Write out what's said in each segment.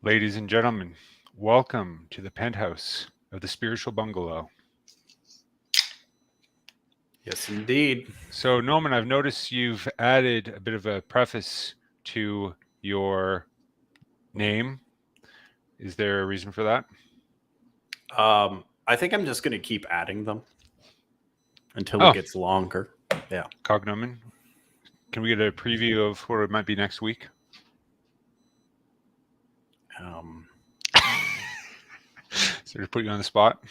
Ladies and gentlemen, welcome to the penthouse of the spiritual bungalow. Yes, indeed. So, Nomen, I've noticed you've added a bit of a preface to your name. Is there a reason for that? I think I'm just going to keep adding them until it gets longer. Yeah. Cognomen. Can we get a preview of what it might be next week? So to put you on the spot.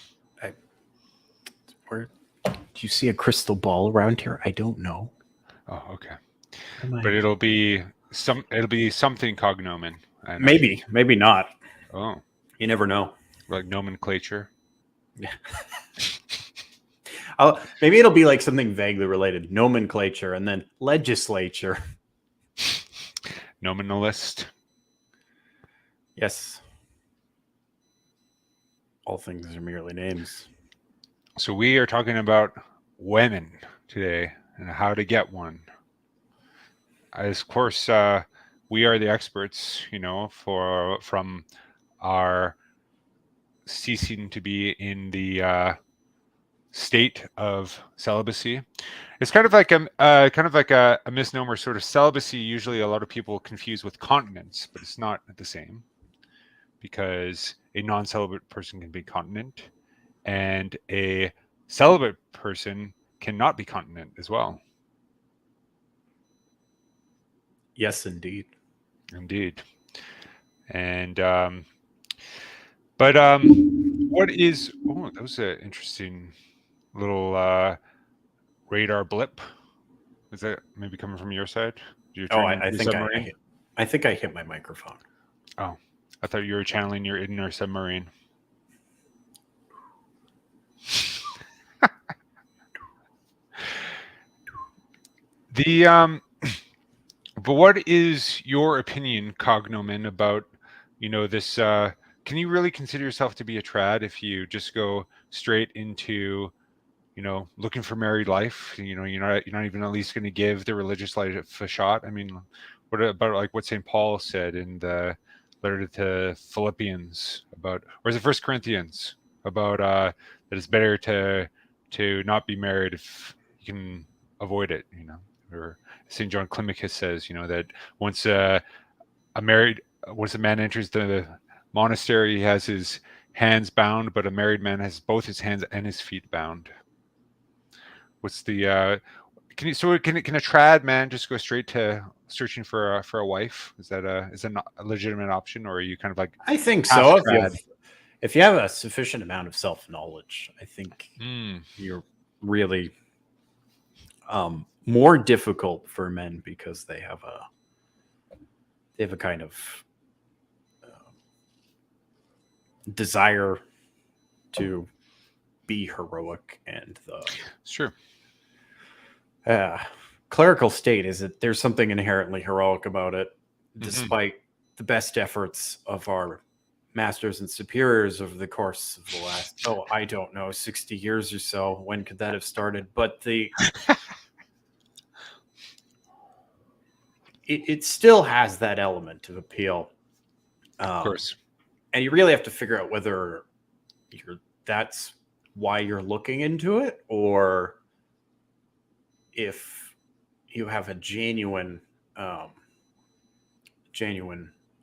Where do you see a crystal ball around here? I don't know. Oh, okay. But it'll be something cognomen. Maybe not. Oh, you never know. Like nomenclature. Yeah. Maybe it'll be like something vaguely related, nomenclature, and then legislature. Nominalist. Yes. All things are merely names. So we are talking about women today and how to get one. As of course, we are the experts, from our ceasing to be in the state of celibacy. It's kind of like a misnomer. Sort of celibacy. Usually, a lot of people confuse with continence, but it's not the same, because a non-celibate person can be continent, and a celibate person cannot be continent as well. Yes, indeed. Indeed. And what is? Oh, that was an interesting little radar blip. Is that maybe coming from your side? I think I hit my microphone. Oh, I thought you were channeling your inner submarine. But what is your opinion, Cognomen, about this? Can you really consider yourself to be a trad if you just go straight into looking for married life? You're not even at least going to give the religious life a shot. I mean, what about like what St. Paul said in the letter to Philippians about, or is it First Corinthians, about that it's better to not be married if you can avoid it, or St. John Climacus says, that once a man enters the monastery, he has his hands bound, but a married man has both his hands and his feet bound. What's the can a trad man just go straight to searching for a wife? Is that a legitimate option, or are you kind of like? I think so. If you have a sufficient amount of self-knowledge, I think you're really more difficult for men because they have a kind of desire to be heroic, and sure. Clerical state is that there's something inherently heroic about it, despite the best efforts of our masters and superiors over the course of the last, I don't know, 60 years or so. When could that have started? But it still has that element of appeal. Of course. And you really have to figure out whether that's why you're looking into it, or if you have a genuine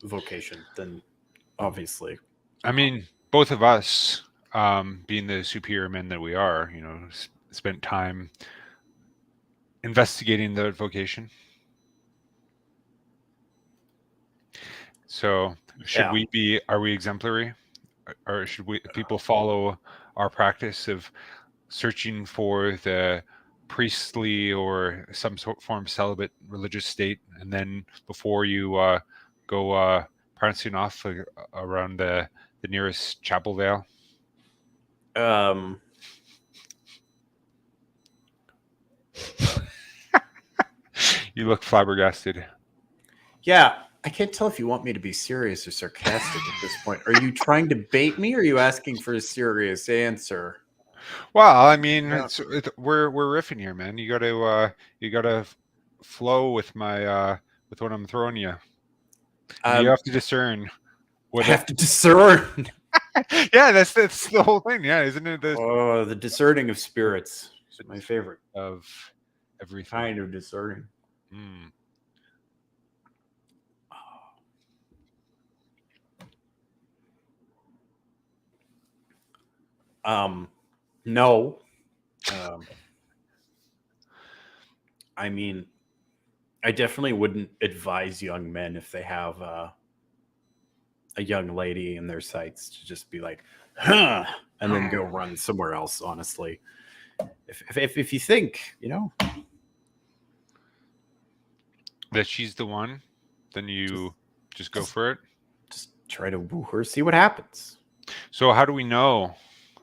vocation, then obviously. I mean, both of us, being the superior men that we are, spent time investigating the vocation. So are we exemplary, or should people follow our practice of searching for the priestly or some form of celibate religious state, and then before you go prancing off around the nearest chapel veil? You look flabbergasted. Yeah, I can't tell if you want me to be serious or sarcastic at this point. Are you trying to bait me, or are you asking for a serious answer? Well, I mean, we're riffing here, man. You gotta flow with my with what I'm throwing you. You have to discern I have to discern. Yeah, that's the whole thing. Yeah, isn't it? The discerning of spirits is my favorite Of everything. kind of discerning. Mm. No. I mean, I definitely wouldn't advise young men if they have a young lady in their sights to just be like, huh, and then go run somewhere else. Honestly, if you think, That she's the one, then you just go for it. just try to woo her, see what happens. So how do we know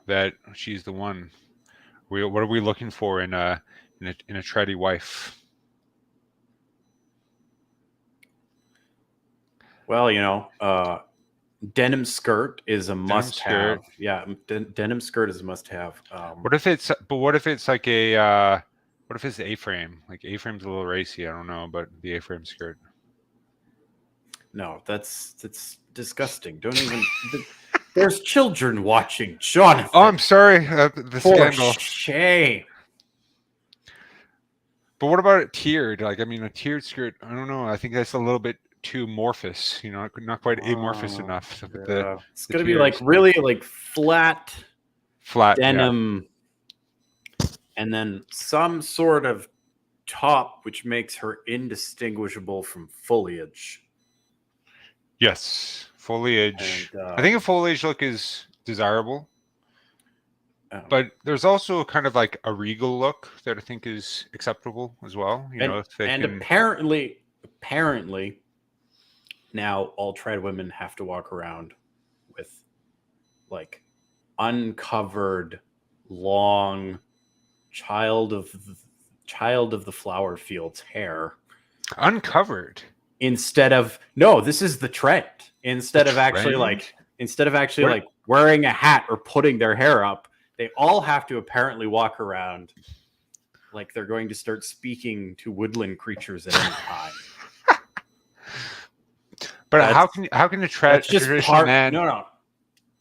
that she's the one? What are we looking for in a traddie wife? Well, denim skirt is a must-have. skirt. Yeah, denim skirt is a must-have. What if it's like a what if it's A-frame? Like A-frame's a little racy. I don't know, but the A-frame skirt. No, that's disgusting. Don't even. There's children watching, Jonathan. Oh, I'm sorry. The For scandal. shame. But what about it tiered? Like, I mean, a tiered skirt. I don't know. I think that's a little bit too amorphous. Not quite amorphous enough. Yeah. It's gonna be like really like flat denim, and then some sort of top which makes her indistinguishable from foliage. Yes, foliage. And, I think a foliage look is desirable. But there's also kind of like a regal look that I think is acceptable as well. Apparently, now all trad women have to walk around with like uncovered, long child of the flower fields hair. Uncovered. This is the trend. Instead of actually like wearing a hat or putting their hair up, they all have to apparently walk around like they're going to start speaking to woodland creatures at any time. But how can a traditional man? No.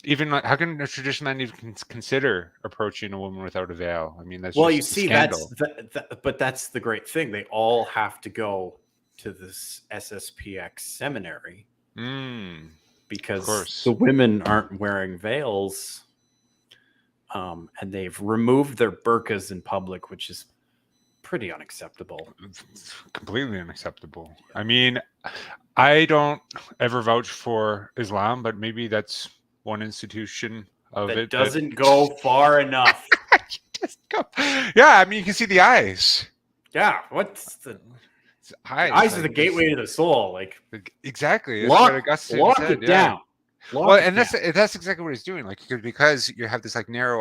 Even like, how can a traditional man even consider approaching a woman without a veil? I mean, that's but that's the great thing. They all have to go to this SSPX seminary because the women aren't wearing veils. And they've removed their burqas in public, which is pretty unacceptable. It's completely unacceptable. I mean, I don't ever vouch for Islam, but maybe that's one institution of it doesn't go far enough. Yeah, I mean, you can see the eyes. Yeah, what's the eyes? Eyes are the gateway to the soul. Like exactly, that's what Augustine said. It down. That's exactly what he's doing. Like because you have this like narrow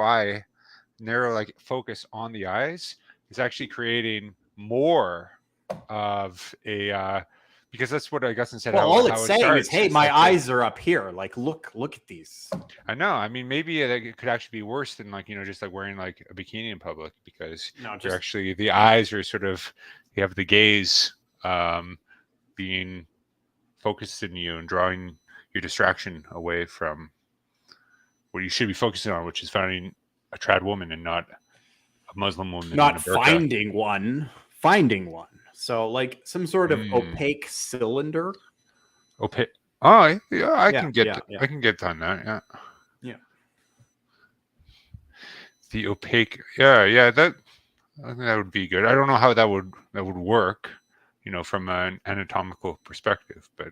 like focus on the eyes, it's actually creating more of a because that's what Augustine said. Well, all it's saying is, hey, my eyes are up here. Like, look at these. I know. I mean, maybe it could actually be worse than like just like wearing like a bikini in public because you're actually the eyes are sort of you have the gaze being focused in you and drawing your distraction away from what you should be focusing on, which is finding a trad woman and not a Muslim woman. Not finding one. So like some sort of opaque cylinder. Opaque. Oh, yeah, I can get on that. Yeah. Yeah. The opaque. Yeah. That I think that would be good. I don't know how that would work, from an anatomical perspective, but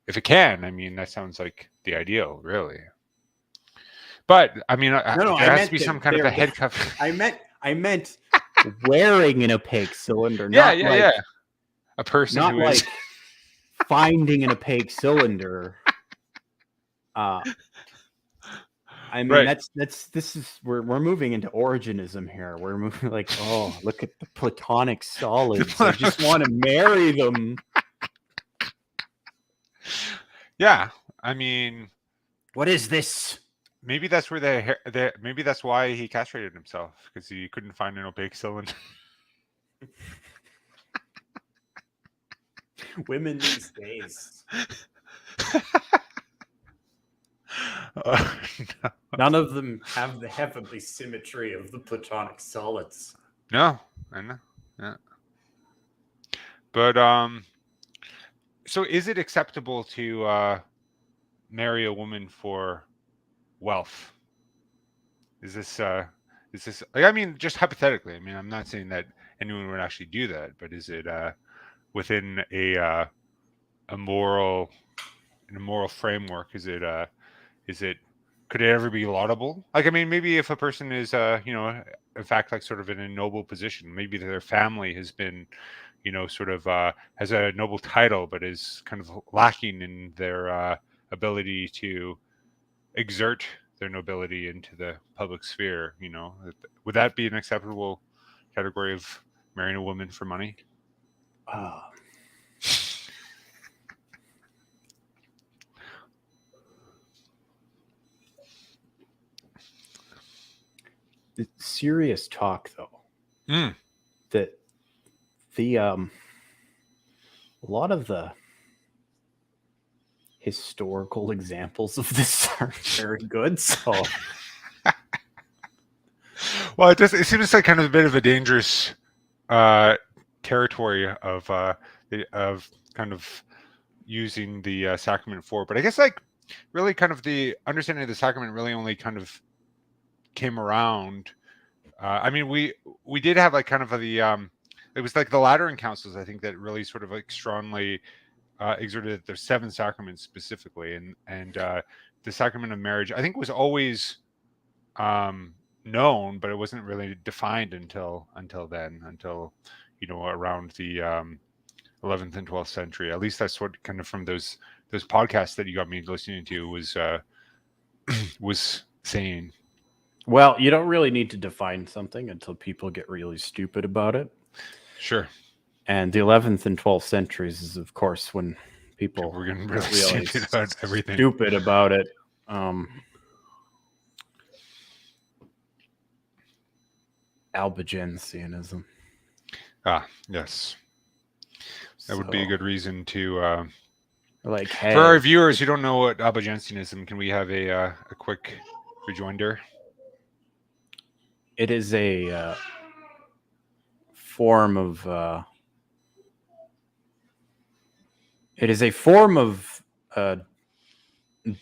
if it can, I mean, that sounds like the ideal, really. But I mean, there has to be some kind of a head cover. I meant wearing an opaque cylinder. Yeah. A person not who like is finding an opaque cylinder. I mean, right. we're moving into Origenism here. We're moving like, oh, look at the Platonic solids. I just want to marry them. Yeah, I mean, what is this? Maybe that's where maybe that's why he castrated himself because he couldn't find an opaque cylinder. Women these days. No. None of them have the heavenly symmetry of the Platonic solids. No, I know. Yeah. But so is it acceptable to marry a woman for wealth? Is this like, I mean, just hypothetically, I mean, I'm not saying that anyone would actually do that, but is it within a moral in a moral framework? Is it could it ever be laudable? Like, I mean, maybe if a person is in fact, like, sort of in a noble position, maybe their family has been, sort of has a noble title, but is kind of lacking in their ability to exert their nobility into the public sphere. Would that be an acceptable category of marrying a woman for money? Serious talk, though. Mm. That a lot of the historical examples of this aren't very good. So, Well, it seems like kind of a bit of a dangerous territory of kind of using the sacrament for. But I guess, like, really kind of the understanding of the sacrament really only kind of came around. I mean, we did have like kind of it was like the Lateran councils, I think, that really sort of like strongly exerted the seven sacraments specifically, and the sacrament of marriage, I think, was always known, but it wasn't really defined until around the 11th and 12th century. At least that's what kind of from those podcasts that you got me listening to was saying. well, you don't really need to define something until people get really stupid about it. Sure. And the 11th and 12th centuries is, of course, when people were getting really stupid about everything. Stupid about it. Albigensianism. Ah, yes. That would be a good reason to like, hey, for our viewers who don't know what Albigensianism, can we have a quick rejoinder? It is a form of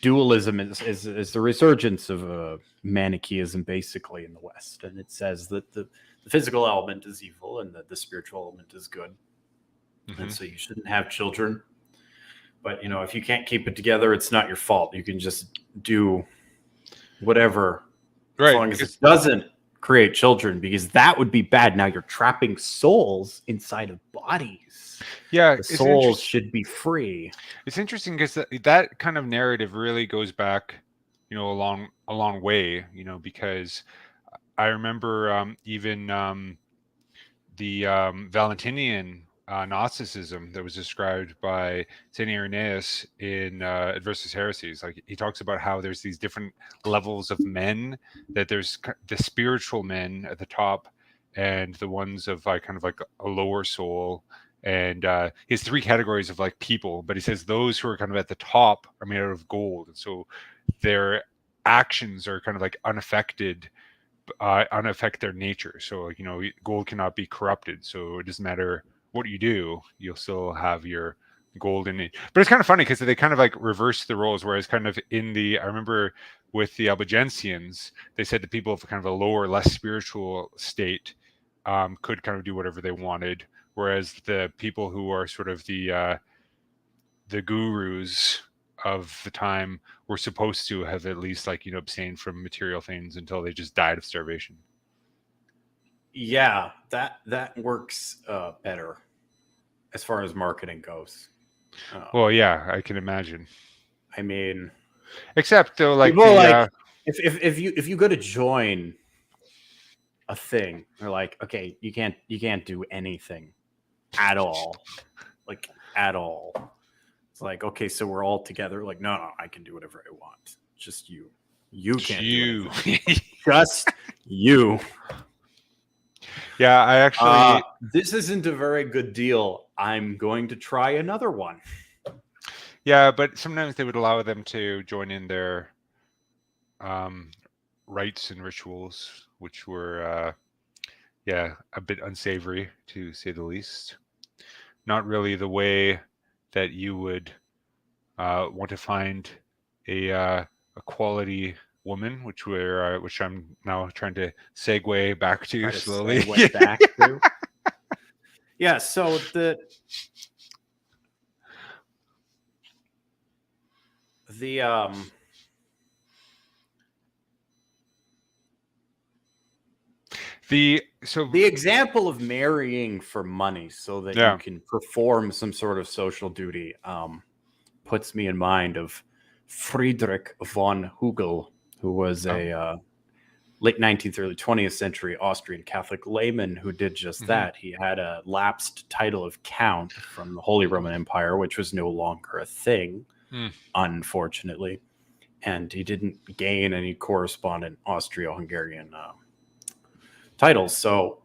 dualism. Is the resurgence of Manichaeism, basically, in the West, and it says that the physical element is evil and that the spiritual element is good, and so you shouldn't have children. But if you can't keep it together, it's not your fault. You can just do whatever, as long as it doesn't create children, because that would be bad. Now you're trapping souls inside of bodies. Yeah, the souls should be free. It's interesting because that kind of narrative really goes back, a long way. Because I remember even the Valentinian Gnosticism that was described by Saint Irenaeus in Adversus Heresies. Like, he talks about how there's these different levels of men, that there's the spiritual men at the top and the ones of like kind of like a lower soul. And he has three categories of like people, but he says those who are kind of at the top are made out of gold, and so their actions are kind of like unaffect their nature. So, gold cannot be corrupted, so it doesn't matter what you do, you'll still have your gold in it. But it's kind of funny because they kind of like reverse the roles, whereas kind of I remember with the Albigensians, they said the people of kind of a lower, less spiritual state could kind of do whatever they wanted, whereas the people who are sort of the gurus of the time were supposed to have at least abstained from material things until they just died of starvation. Yeah, that works better as far as marketing goes. Well, yeah, I can imagine. I mean, except though, like, if you go to join a thing, they're like, okay, you can't do anything at all, like at all. It's like, okay, so we're all together. Like, no, I can do whatever I want. Just you can't do anything. Just you. Yeah, I actually. This isn't a very good deal. I'm going to try another one. Yeah, but sometimes they would allow them to join in their rites and rituals, which were a bit unsavory to say the least. Not really the way that you would want to find a quality woman, which I'm now trying to segue back to Try to slowly. segue back to. Yeah, so the The example of marrying for money so that you can perform some sort of social duty puts me in mind of Friedrich von Hugel, who was a late 19th, early 20th century Austrian Catholic layman who did just that. He had a lapsed title of count from the Holy Roman Empire, which was no longer a thing, unfortunately. And he didn't gain any correspondent Austro-Hungarian titles. So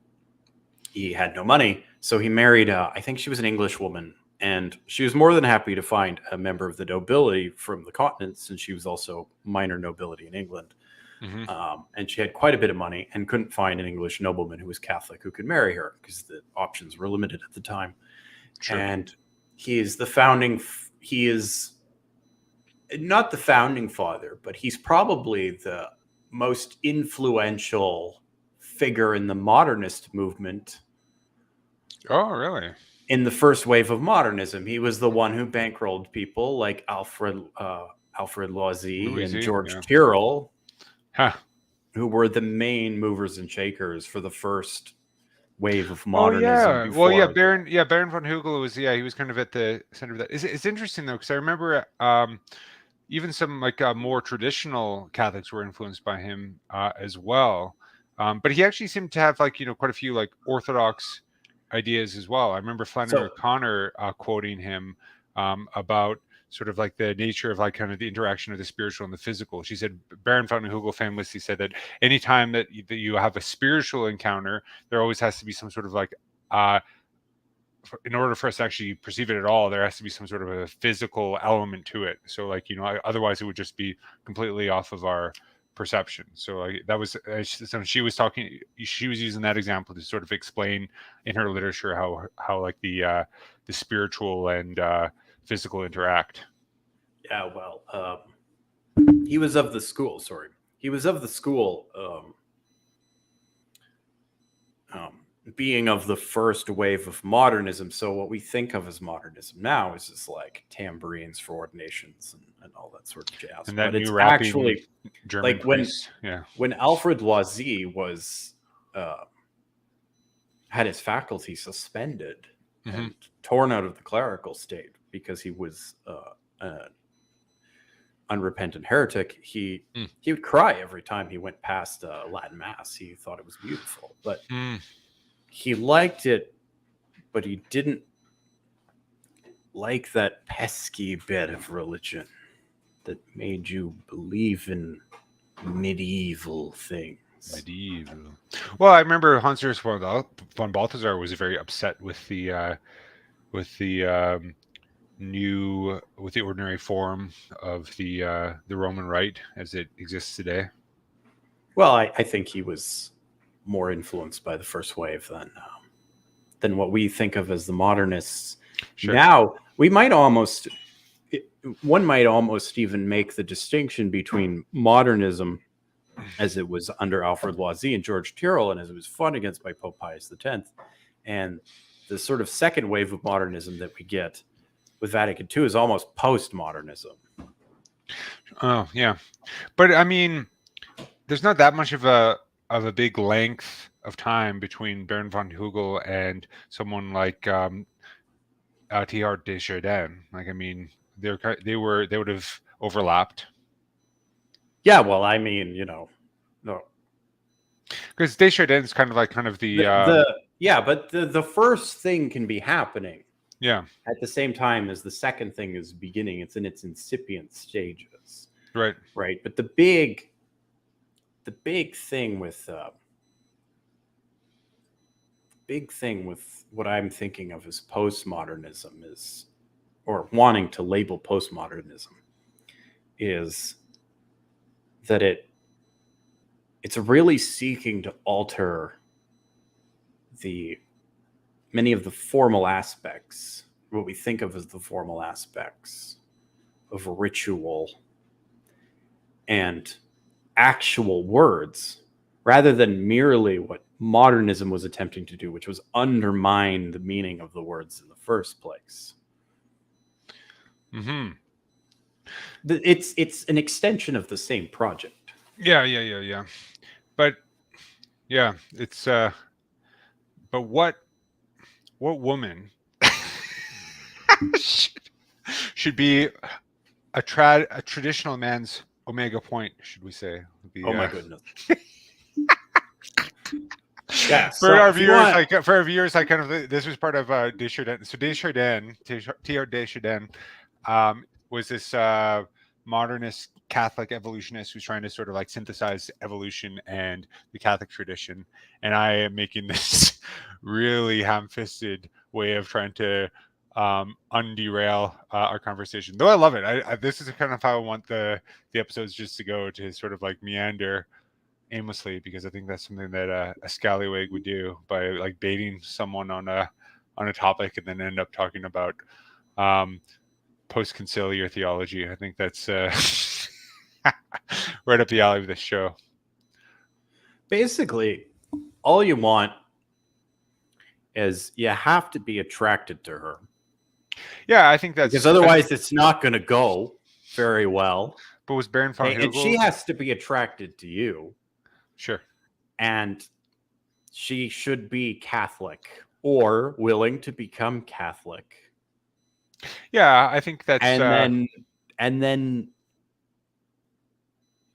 he had no money. So he married, I think she was an English woman. And she was more than happy to find a member of the nobility from the continent, since she was also minor nobility in England. And she had quite a bit of money and couldn't find an English nobleman who was Catholic who could marry her because the options were limited at the time. Sure. And he is not the founding father, but he's probably the most influential figure in the modernist movement. Oh, really? In the first wave of modernism. He was the one who bankrolled people like Alfred Loisy and George Tyrrell, who were the main movers and shakers for the first wave of modernism. Baron von Hugel was he was kind of at the center of that. It's interesting though, because I remember even some more traditional Catholics were influenced by him as well. But he actually seemed to have quite a few Orthodox ideas as well. I remember Flannery O'Connor quoting him about sort of the nature of kind of the interaction of the spiritual and the physical. She said, Baron von Hugel famously said that anytime that you have a spiritual encounter, there always has to be some sort of in order for us to actually perceive it at all, there has to be some sort of a physical element to it. So otherwise it would just be completely off of our perception. So that was so she was using that example to sort of explain in her literature how the spiritual and physical interact. Yeah, well, he was of the school. Being of the first wave of modernism. So what we think of as modernism now is just tambourines for ordinations and all that sort of jazz. And that but new it's actually German priest. When Alfred Loisy was had his faculty suspended and torn out of the clerical state because he was an unrepentant heretic, he would cry every time he went past Latin Mass. He thought it was beautiful, but he liked it, but he didn't like that pesky bit of religion that made you believe in medieval things. Well, I remember Hans von Balthasar was very upset with the ordinary form of the Roman Rite as it exists today. Well, I think he was more influenced by the first wave than what we think of as the modernists. Sure. Now, one might almost even make the distinction between modernism as it was under Alfred Loisy and George Tyrrell, and as it was fought against by Pope Pius X, and the sort of second wave of modernism that we get with Vatican II is almost postmodernism. Oh, yeah. But I mean, there's not that much of a big length of time between Baron von Hugel and someone like Teilhard de Chardin. I mean, they would have overlapped. Yeah, well, I mean, no, because de Chardin is kind of but the first thing can be happening. Yeah. At the same time as the second thing is beginning. It's in its incipient stages. Right. Right. But the big thing with what I'm thinking of as postmodernism is, or wanting to label postmodernism, is that it it's really seeking to alter many of the formal aspects, what we think of as the formal aspects of ritual and actual words, rather than merely what modernism was attempting to do, which was undermine the meaning of the words in the first place. Mm-hmm. It's an extension of the same project. Yeah. But yeah, it's but what woman should be a traditional man's omega point, should we say? Oh The my goodness. Yeah, for so our if you viewers, want, like kind of this was part of Desjardins. So Teilhard de Chardin, was this modernist Catholic evolutionist who's trying to sort of like synthesize evolution and the Catholic tradition. And I am making this really ham-fisted way of trying to underail our conversation. Though I love it. This is kind of how I want the episodes just to go, to sort of like meander aimlessly, because I think that's something that a scallywag would do, by like baiting someone on a topic and then end up talking about post-conciliar theology. I think that's right up the alley of this show. basically, all you want is you have to be attracted to her. Yeah, I think that's because otherwise it's not going to go very well. But was Baron von And she has to be attracted to you. Sure. And she should be Catholic or willing to become Catholic. Yeah, I think that's and then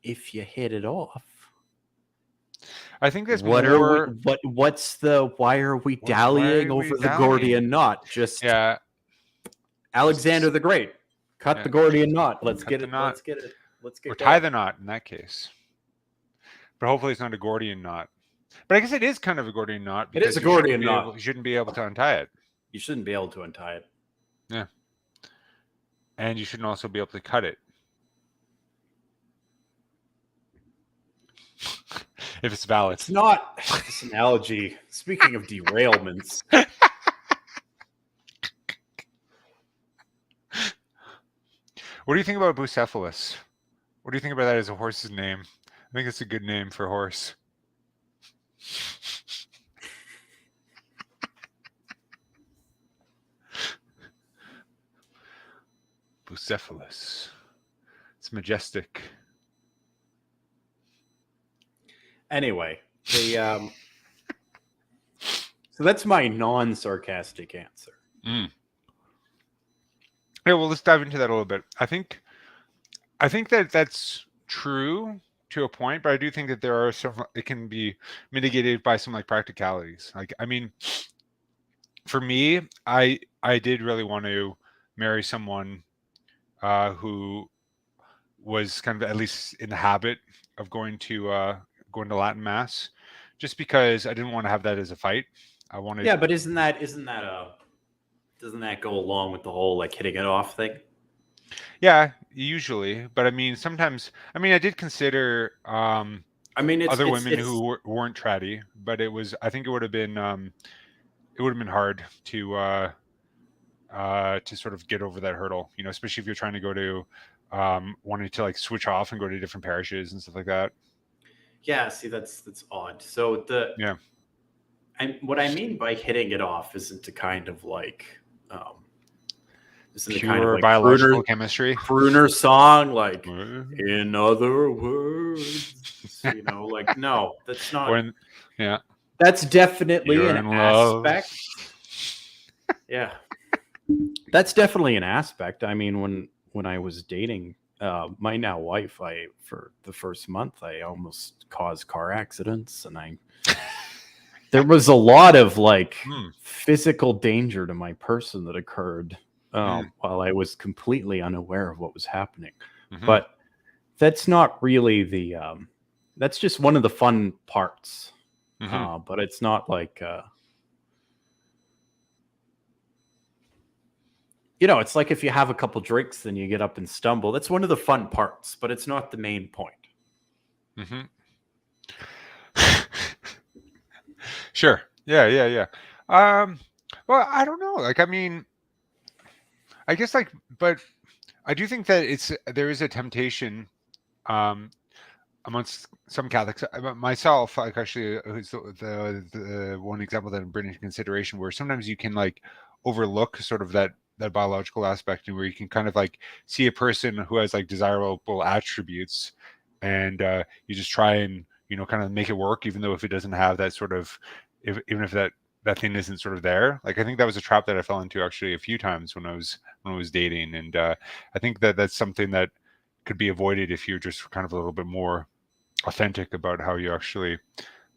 if you hit it off, I think that's why are we dallying over the Gordian knot? Just Alexander the Great. Cut the Gordian knot. Let's get it. Or tie the knot in that case. But hopefully it's not a Gordian knot. But I guess it is kind of a Gordian knot. It is a Gordian knot. You shouldn't be able to untie it. You shouldn't be able to untie it. Yeah. And you shouldn't also be able to cut it. If it's valid. It's not this analogy. Speaking of derailments. What do you think about Bucephalus? What do you think about that as a horse's name? I think it's a good name for a horse. Bucephalus. It's majestic. Anyway, so that's my non-sarcastic answer. Yeah, well, let's dive into that a little bit. I think that that's true to a point, but I do think that there are some. It can be mitigated by some like practicalities. Like, I mean, for me, I did really want to marry someone who was kind of at least in the habit of going to Latin Mass, just because I didn't want to have that as a fight. I wanted. Yeah, but doesn't that go along with the whole like hitting it off thing? Yeah, usually, but I mean, sometimes. I mean, I did consider. Other women who weren't traddie, but it was. I think it would have been. It would have been hard to sort of get over that hurdle. You know, especially if you're trying to go to wanting to like switch off and go to different parishes and stuff like that. Yeah, see, that's odd. So what I mean by hitting it off isn't to kind of like isn't pure kind of like biological chemistry crooner song, like in other words, you know, like no, that's not. That's definitely an aspect. Yeah, that's definitely an aspect. I mean, when I was dating my now wife, for the first month, I almost caused car accidents, and there was a lot of like physical danger to my person that occurred while I was completely unaware of what was happening. Mm-hmm. But that's not really that's just one of the fun parts. Mm-hmm. But it's not like, you know, it's like if you have a couple drinks, then you get up and stumble. That's one of the fun parts, but it's not the main point. Mm-hmm. Sure. Yeah, yeah, yeah. Um, well, I don't know. Like, I mean, I guess like, but I do think that there is a temptation um, amongst some Catholics, myself, like actually, who's the one example that I'm bringing into consideration, where sometimes you can like overlook sort of that biological aspect, and where you can kind of like see a person who has like desirable attributes, and you just try and kind of make it work, even though if it doesn't have that sort of, even if that thing isn't sort of there. Like I think that was a trap that I fell into actually a few times when I was dating, and I think that that's something that could be avoided if you're just kind of a little bit more authentic about how you actually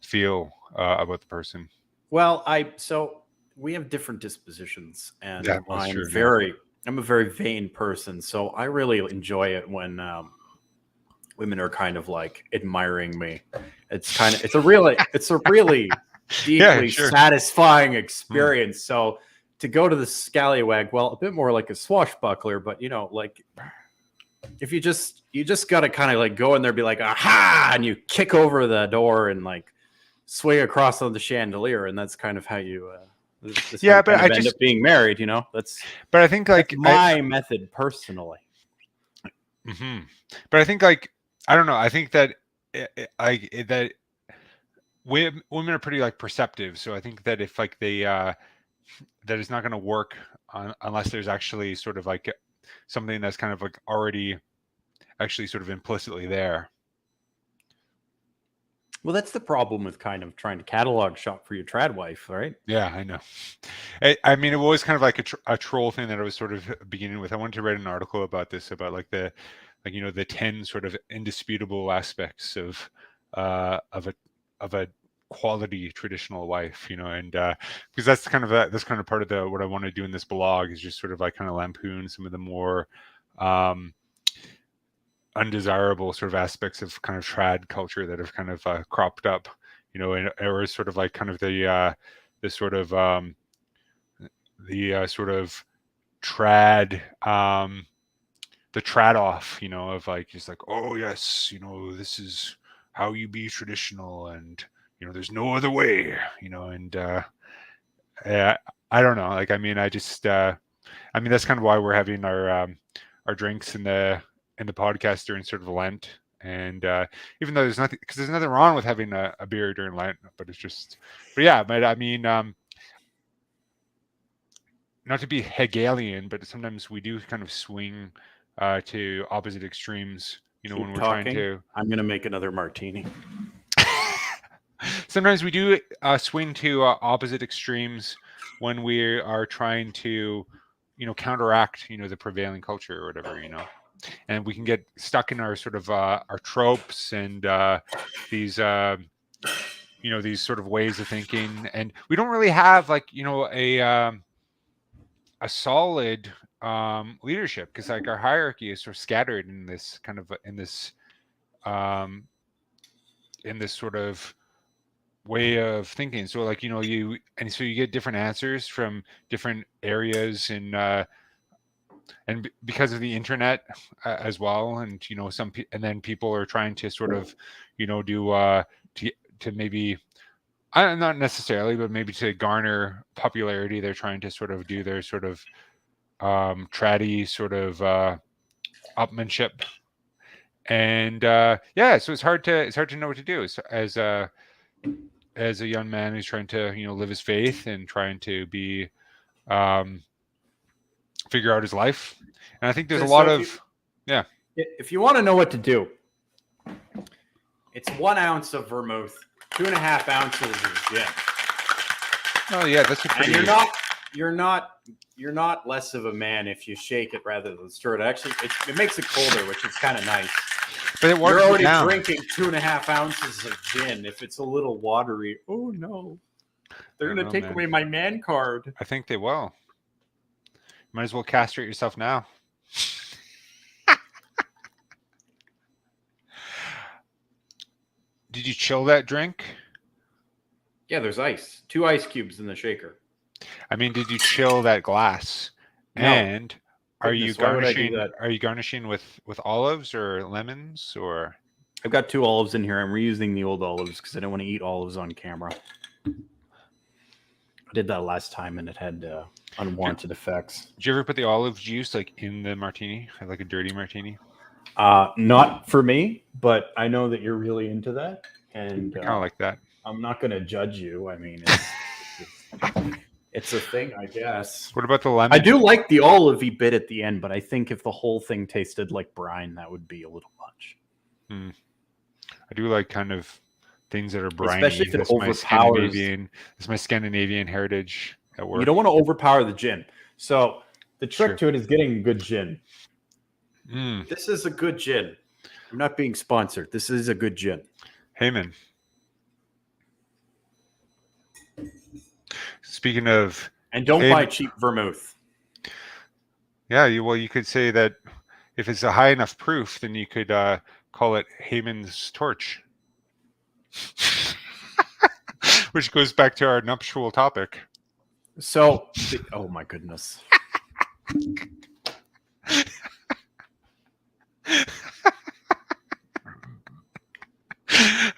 feel about the person. Well, so we have different dispositions, and Yeah, that's true. Yeah. I'm a very vain person, so I really enjoy it when women are kind of like admiring me. It's a really Yeah, deeply sure. satisfying Mm. experience. So to go to the scallywag, well, a bit more like a swashbuckler, but like if you just got to kind of like go in there, be like, aha, and you kick over the door and like swing across on the chandelier, and that's kind of how you this how Yeah, you but kind of end up being married. I think That's like my method personally. hmm but I think like, I don't know. I think that that women are pretty like perceptive, so I think that if like they that it's not going to work unless there's actually sort of like something that's kind of like already actually sort of implicitly there. Well, that's the problem with kind of trying to catalog shop for your trad wife, right? Yeah, I know. I mean, it was kind of like a troll thing that I was sort of beginning with. I wanted to write an article about this, about like the 10 sort of indisputable aspects of uh, of a of a quality traditional wife, and because that's kind of part of the what I want to do in this blog, is just sort of like kind of lampoon some of the more um, undesirable sort of aspects of kind of trad culture that have kind of cropped up, or sort of like kind of the sort of sort of trad the trad off, of like just like, oh yes, this is how you be traditional, and there's no other way, and I, I don't know, like, I mean, I mean, that's kind of why we're having our drinks in the podcast during sort of Lent. And even though there's nothing wrong with having a beer during Lent, but it's just, but yeah, but I mean, not to be Hegelian, but sometimes we do kind of swing to opposite extremes, when Keep we're trying talking. to. I'm gonna make another martini. Sometimes we do swing to opposite extremes when we are trying to, counteract, the prevailing culture or whatever, and we can get stuck in our sort of our tropes and these these sort of ways of thinking, and we don't really have like a solid leadership, because like our hierarchy is sort of scattered in this kind of um, in this sort of way of thinking. So like so you get different answers from different areas, and because of the internet as well, and and then people are trying to sort of do to maybe, not necessarily, but maybe to garner popularity, they're trying to sort of do their sort of traddie sort of upmanship, and yeah, so it's hard to know what to do as a young man who's trying to live his faith and trying to be um, figure out his life. And I think there's a lot So of, yeah. if you want to know what to do, it's 1 ounce of vermouth, 2.5 ounces of gin, Oh yeah, that's a and pretty. you're not less of a man if you shake it rather than stir it. Actually, it makes it colder, which is kind of nice. But it You're waters it already down. drinking 2.5 ounces of gin. If it's a little watery, oh no, they're I don't gonna know, take man. away my man card. I think they will. Might as well castrate yourself now. Did you chill that drink? Yeah, there's ice. 2 ice cubes in the shaker. I mean, did you chill that glass? No, And goodness, why would I do that? are you garnishing with olives or lemons or? I've got 2 olives in here. I'm reusing the old olives because I don't want to eat olives on camera. I did that last time and it had unwarranted effects. Did you ever put the olive juice like in the martini, like a dirty martini? Not for me, but I know that you're really into that, and I kind of like that. I'm not going to judge you. I mean, it's a thing, I guess. What about the lemon? I do like the olivey bit at the end, but I think if the whole thing tasted like brine, that would be a little much. I do like kind of things that are briny. Especially if it That's my overpowers. Scandinavian. That's my Scandinavian heritage at work. You don't want to overpower the gin. So the trick to it is getting good gin. This is a good gin. I'm not being sponsored. This is a good gin. Heyman. Speaking of, and don't buy cheap vermouth. Yeah, you could say that if it's a high enough proof, then you could call it Heyman's torch, which goes back to our nuptial topic. So, oh my goodness.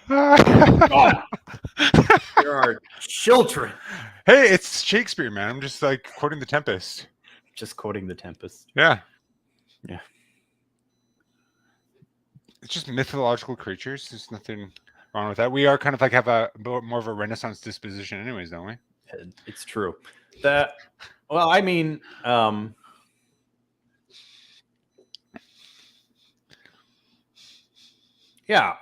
God. There are children. Hey, it's Shakespeare, man. I'm just like quoting the Tempest. Just quoting the Tempest. Yeah. Yeah. It's just mythological creatures. There's nothing wrong with that. We are kind of like have a more of a Renaissance disposition anyways, don't we? It's true. Well, I mean, yeah,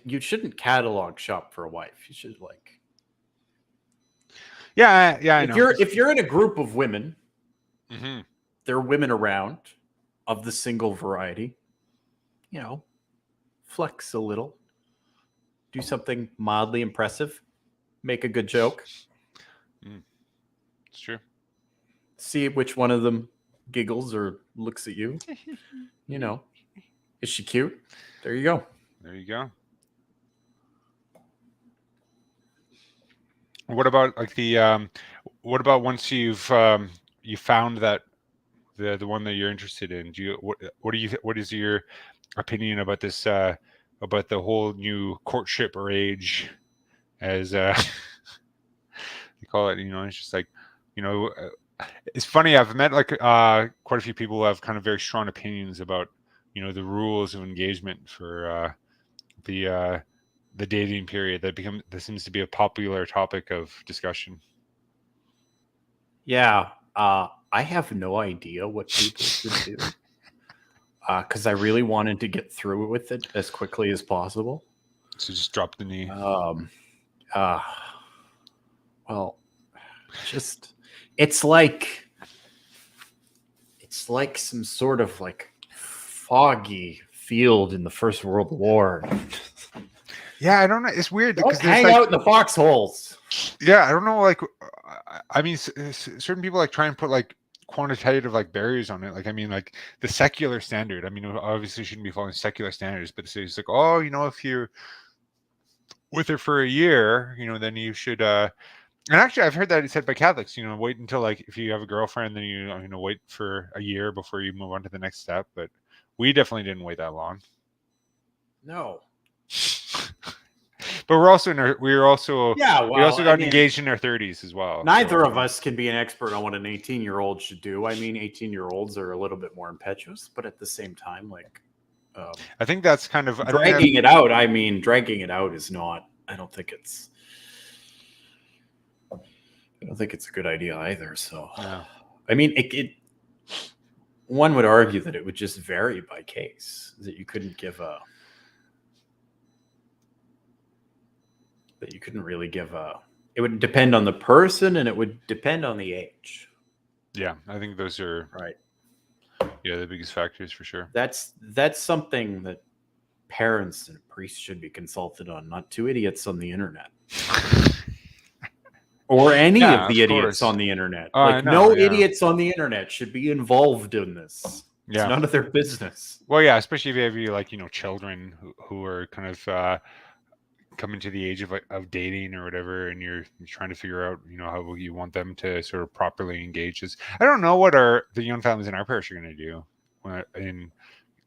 you shouldn't catalog shop for a wife. You should like. Yeah, I know. If you're in a group of women, mm-hmm. there are women around of the single variety. You know, flex a little, do something mildly impressive, make a good joke. It's true. See which one of them giggles or looks at you. You know, is she cute? There you go. There you go. What about like the what about once you've you found that the one that you're interested in? Do you what is your opinion about this about the whole new courtship rage, as you call it? You know, it's just like, you know, it's funny. I've met like quite a few people who have kind of very strong opinions about, you know, the rules of engagement for the dating period. That seems to be a popular topic of discussion. Yeah, I have no idea what people should do, because I really wanted to get through with it as quickly as possible. So just drop the knee. Well, just it's like some sort of like foggy field in the First World War. Yeah, I don't know. It's weird because hang out in the foxholes. Yeah, I don't know. Like, I mean, certain people like try and put like quantitative like barriers on it. Like, I mean, like the secular standard. I mean, obviously shouldn't be following secular standards, but it's like, oh, you know, if you're with her for a year, you know, then you should. And actually, I've heard that it's said by Catholics. You know, wait until like if you have a girlfriend, then you know wait for a year before you move on to the next step. But we definitely didn't wait that long. No. But we also got engaged in our 30s as well. Neither of us can be an expert on what an 18-year-old should do. I mean, 18-year-olds are a little bit more impetuous, but at the same time, like, I think that's kind of dragging it out. I mean, dragging it out is not. I don't think it's a good idea either. So, yeah. I mean, it. One would argue that it would just vary by case. That you couldn't give a. That you couldn't really give a. It would depend on the person, and it would depend on the age. Yeah, I think those are right. Yeah, the biggest factors for sure. That's something that parents and priests should be consulted on, not two idiots on the internet. Or any of the idiots on the internet. Idiots on the internet should be involved in this. Yeah. It's none of their business. Well, yeah, especially if you have like, you know, children who are kind of coming to the age of dating or whatever, and you're trying to figure out, you know, how you want them to sort of properly engage. I don't know what the young families in our parish are going to do in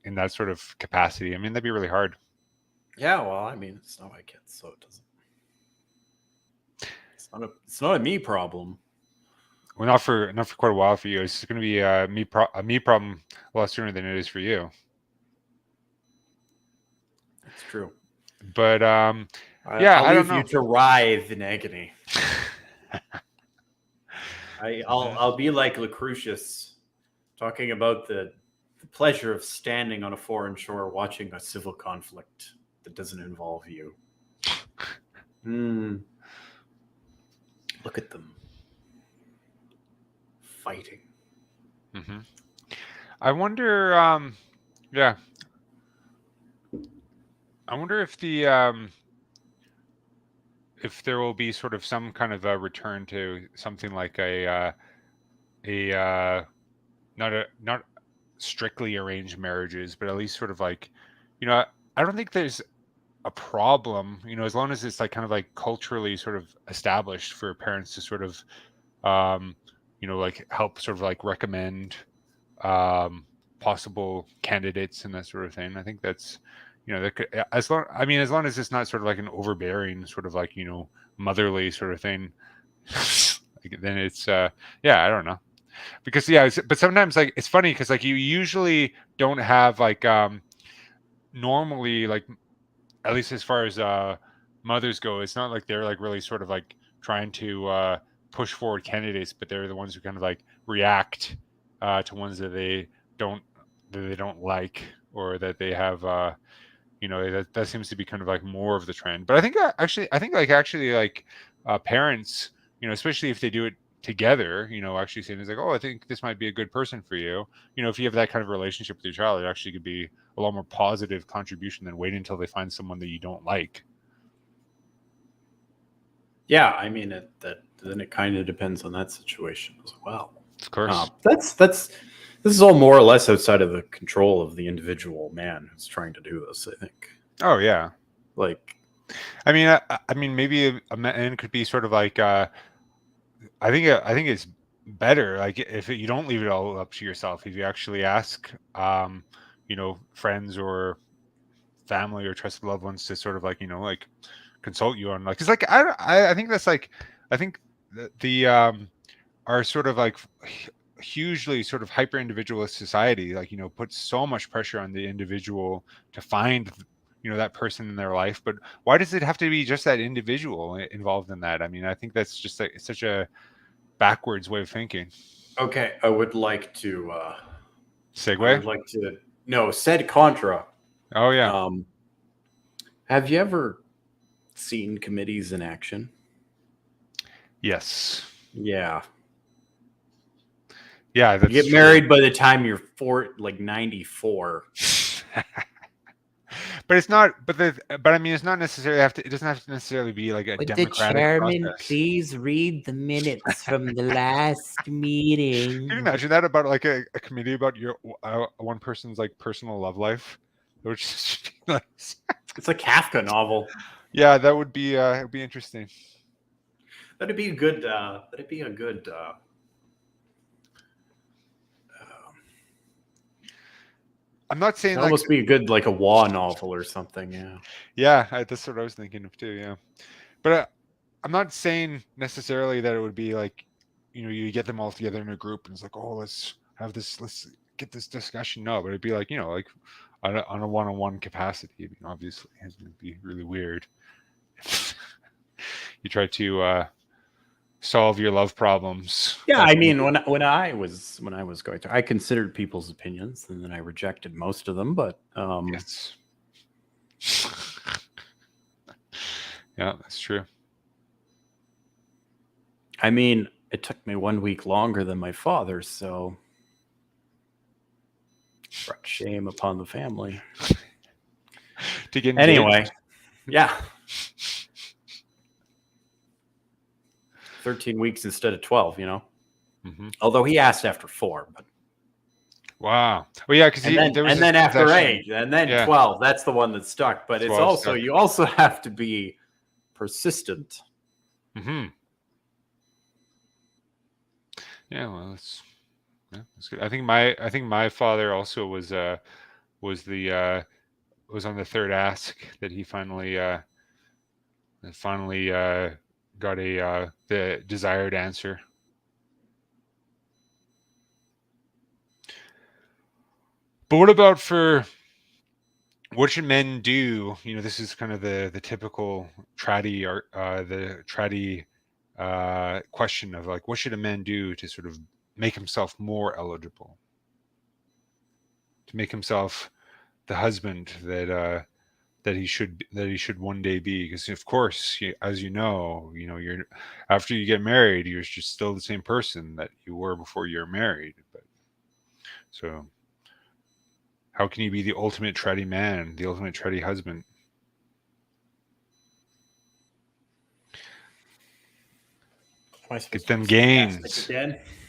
in that sort of capacity. I mean, that'd be really hard. Yeah, well, I mean, it's not my kids, so it doesn't. It's not a me problem. Well, not for quite a while for you. It's going to be a me problem a lot sooner than it is for you. That's true. But I'll I don't leave you know. to writhe in agony. I'll be like Lucretius, talking about the pleasure of standing on a foreign shore watching a civil conflict that doesn't involve you. Look at them fighting. Mm-hmm. I wonder. Yeah. I wonder if if there will be sort of some kind of a return to something like not strictly arranged marriages, but at least sort of like, I don't think there's a problem, as long as it's like kind of like culturally sort of established for parents to sort of, like help sort of like recommend possible candidates and that sort of thing. I think that's, that could, as long as it's not sort of like an overbearing sort of like, motherly sort of thing, then it's, yeah, I don't know. Because but sometimes like it's funny because like you usually don't have like normally, like, at least as far as mothers go, it's not like they're like really sort of like trying to push forward candidates, but they're the ones who kind of like react to ones that they don't like, or that they have that seems to be kind of like more of the trend. But I think parents, especially if they do it together, actually saying it's like, oh, I think this might be a good person for you. If you have that kind of relationship with your child, it actually could be a lot more positive contribution than waiting until they find someone that you don't like. Yeah, I mean, then it kind of depends on that situation as well. Of course. This is all more or less outside of the control of the individual man who's trying to do this, I think. Oh yeah. Like, I mean, maybe a man could be sort of like, I think it's better like if you don't leave it all up to yourself. If you actually ask, friends or family or trusted loved ones to sort of like, like consult you on, like, because like I think that's like, I think the our sort of like hugely sort of hyper individualist society, like, puts so much pressure on the individual to find that person in their life. But why does it have to be just that individual involved in that? I mean, I think that's just like such a backwards way of thinking. okay, I would like to Segue. no, said contra. Oh yeah. Have you ever seen committees in action? Yes. Yeah. Yeah, that's you get true. married by the time you're 94. But it's not. But I mean, it's not necessarily it doesn't have to necessarily be like a Would the democratic chairman process. please read the minutes from the last meeting? Can you imagine that about like a committee about your one person's like personal love life? It would just be like, It's a Kafka novel. yeah, that would be it would be interesting. That'd be a good. I'm not saying It'd like, almost be a good like a Waugh novel or something. Yeah. yeah, that's what I was thinking of too. Yeah, but I'm not saying necessarily that it would be like, you get them all together in a group and it's like, oh, let's get this discussion. No, but it'd be like, like on a one-on-one capacity. I mean, obviously, it would be really weird if you try to solve your love problems. Yeah, I mean, when I was going through, I considered people's opinions, and then I rejected most of them. But yes, yeah, that's true. I mean, it took me 1 week longer than my father, so brought shame upon the family. To get anyway, yeah. 13 weeks instead of 12, Mm-hmm. Although he asked after 4, but wow. Well, yeah, because then after 8, and then 12. That's the one that stuck. But it's also you also have to be persistent. Mm-hmm. Yeah, well, that's good. I think my father also was was on the third ask that he finally got the desired answer. But what about what should men do? This is kind of the typical traddie question of like, what should a man do to sort of make himself more eligible, to make himself the husband that he should one day be? Because of course, as you're after you get married, you're just still the same person that you were before you're married. But so, how can you be the ultimate traddie man, the ultimate traddie husband? Get them gains.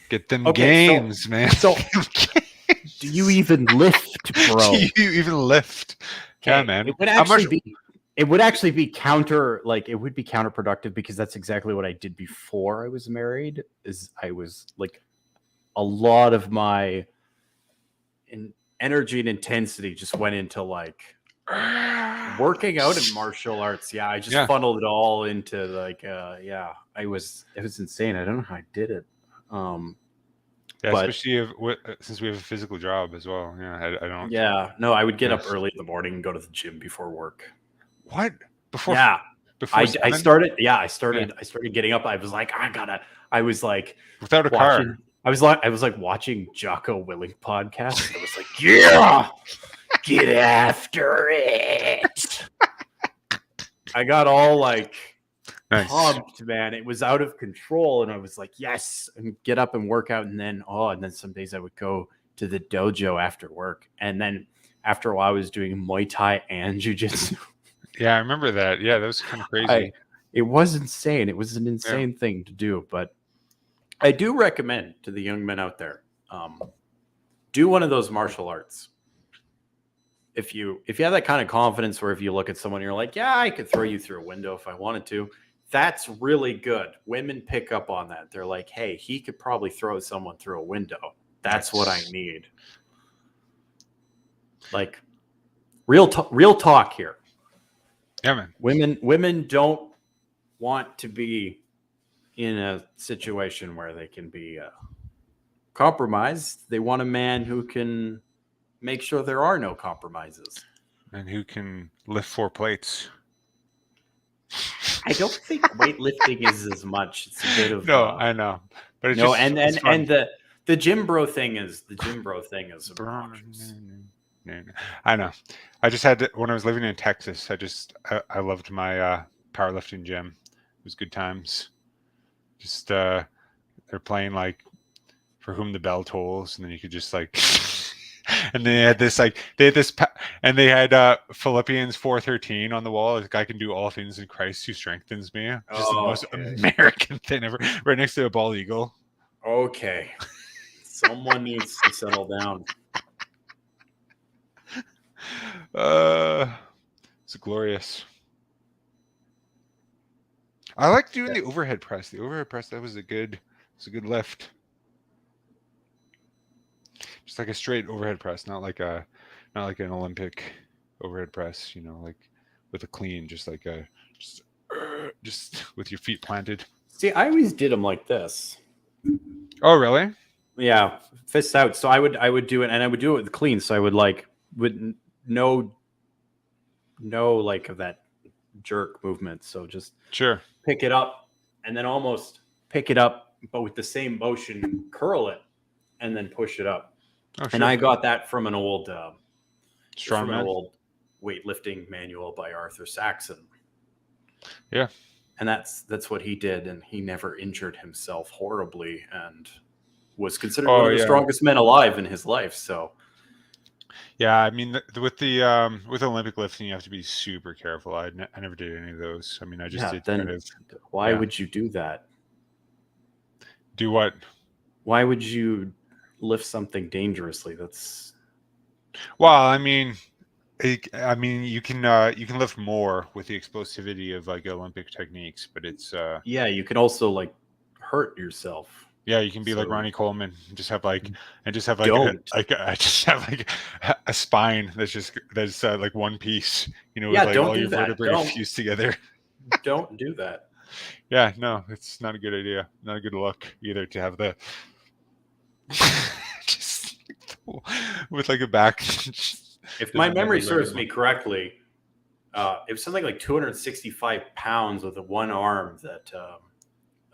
Get them gains, man. So, do you even lift, bro? Do you even lift? Yeah, man. It would actually be counterproductive, because that's exactly what I did before I was married. Is I was like, a lot of my energy and intensity just went into like working out in martial arts. Yeah, I just funneled it all into like it was insane. I don't know how I did it. Especially since we have a physical job as well. Yeah, I don't. Yeah, no, I would get up early in the morning and go to the gym before work. What? Before? Yeah, before I started. Yeah, I started getting up. I was like, I was like, without a car. I was like watching Jocko Willink podcast. I was like, yeah, get after it. I got all like pumped, man. It was out of control, and I was like, yes, and get up and work out, and then some days I would go to the dojo after work, and then after a while I was doing Muay Thai and Jiu-Jitsu. Yeah, I remember that. Yeah, that was kind of crazy. It was insane. It was an insane thing to do, but I do recommend to the young men out there, do one of those martial arts. If you have that kind of confidence where if you look at someone, you're like, yeah, I could throw you through a window if I wanted to. That's really good. Women pick up on that. They're like, hey, he could probably throw someone through a window. That's what I need. Like, real talk here. Yeah, man. Women don't want to be in a situation where they can be compromised. They want a man who can make sure there are no compromises. And who can lift 4 plates. I don't think weightlifting is as much. It's a bit of I know. But it's and the gym bro thing is obnoxious. I know. I just had to, when I was living in Texas, I loved my powerlifting gym. It was good times. Just they're playing like For Whom the Bell Tolls, and then you could just like and they had Philippians 4:13 on the wall. Like, I can do all things in Christ who strengthens me. Just the most American thing ever. Right next to a bald eagle. Okay. Someone needs to settle down. It's glorious. I like doing the overhead press. The overhead press, that was a good lift. Just like a straight overhead press, not like an Olympic overhead press, like with a clean, just with your feet planted. See, I always did them like this. Oh, really? Yeah, fists out. So I would do it, and I would do it with clean. So I would with no like of that jerk movement. So just pick it up, and then almost pick it up, but with the same motion, curl it, and then push it up. Oh, and I got that from an old old weightlifting manual by Arthur Saxon. Yeah. And that's what he did, and he never injured himself horribly, and was considered one of the strongest men alive in his life. So, yeah, I mean, with Olympic lifting, you have to be super careful. I never did any of those. I mean, I just did kind of. Why would you do that? Do what? Why would you lift something dangerously? That's. Well, I mean, you can lift more with the explosivity of like Olympic techniques, but it's you can also like hurt yourself. Yeah, you can be like So- Ronnie Coleman and just have like Don't. I just have like a spine that's like one piece, with Yeah, like don't all do your that. vertebrae fused together. Don't do that. Yeah, no, it's not a good idea. Not a good look either to have the just with like a back. If my doesn't look memory very serves well. me correctly, it was something like 265 pounds with a one arm that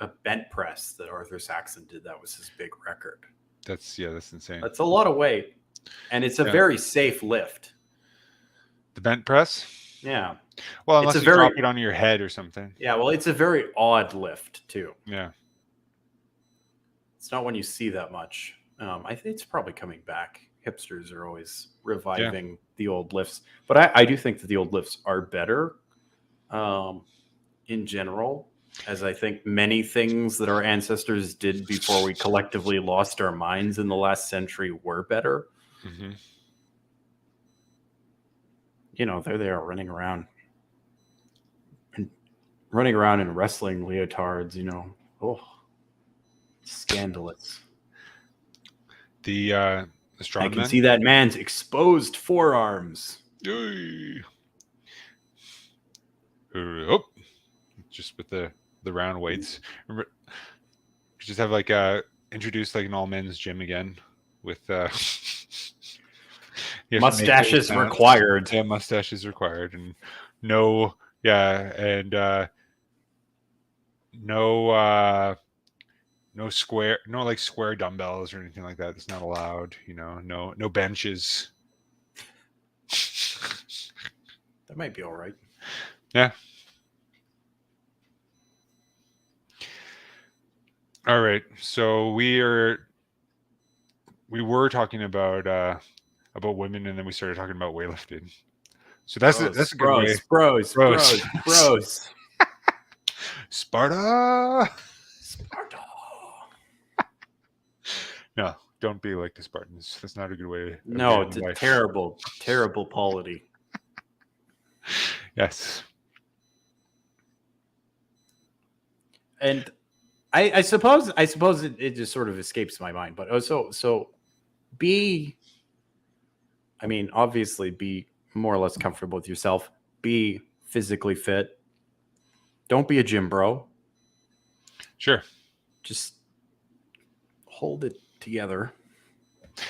a bent press that Arthur Saxon did. That was his big record. That's insane. That's a lot of weight, and it's a very safe lift. The bent press. Yeah. Well, unless you drop it on your head or something. Yeah, well, it's a very odd lift too. Yeah. It's not one you see that much. I think it's probably coming back. Hipsters are always reviving the old lifts, but I do think that the old lifts are better in general, as I think many things that our ancestors did before we collectively lost our minds in the last century were better. Mm-hmm. There they are running around in wrestling leotards. Oh, scandalous. The I strong can man. see that man's exposed forearms. Yay. Oh, just with the round weights. Remember, just have like introduce like an all men's gym again with mustaches required. Yeah, mustaches required, and no, yeah, and no square, no like square dumbbells or anything like that. It's not allowed. No benches. That might be all right. Yeah. All right. So we were talking about women, and then we started talking about weightlifting. So that's a good way. Bros. Sparta. Sparta. No, don't be like the Spartans. That's not a good way. No, it's a terrible, terrible polity. Yes. And I suppose it just sort of escapes my mind. But obviously be more or less comfortable with yourself. Be physically fit. Don't be a gym bro. Sure. Just hold it together.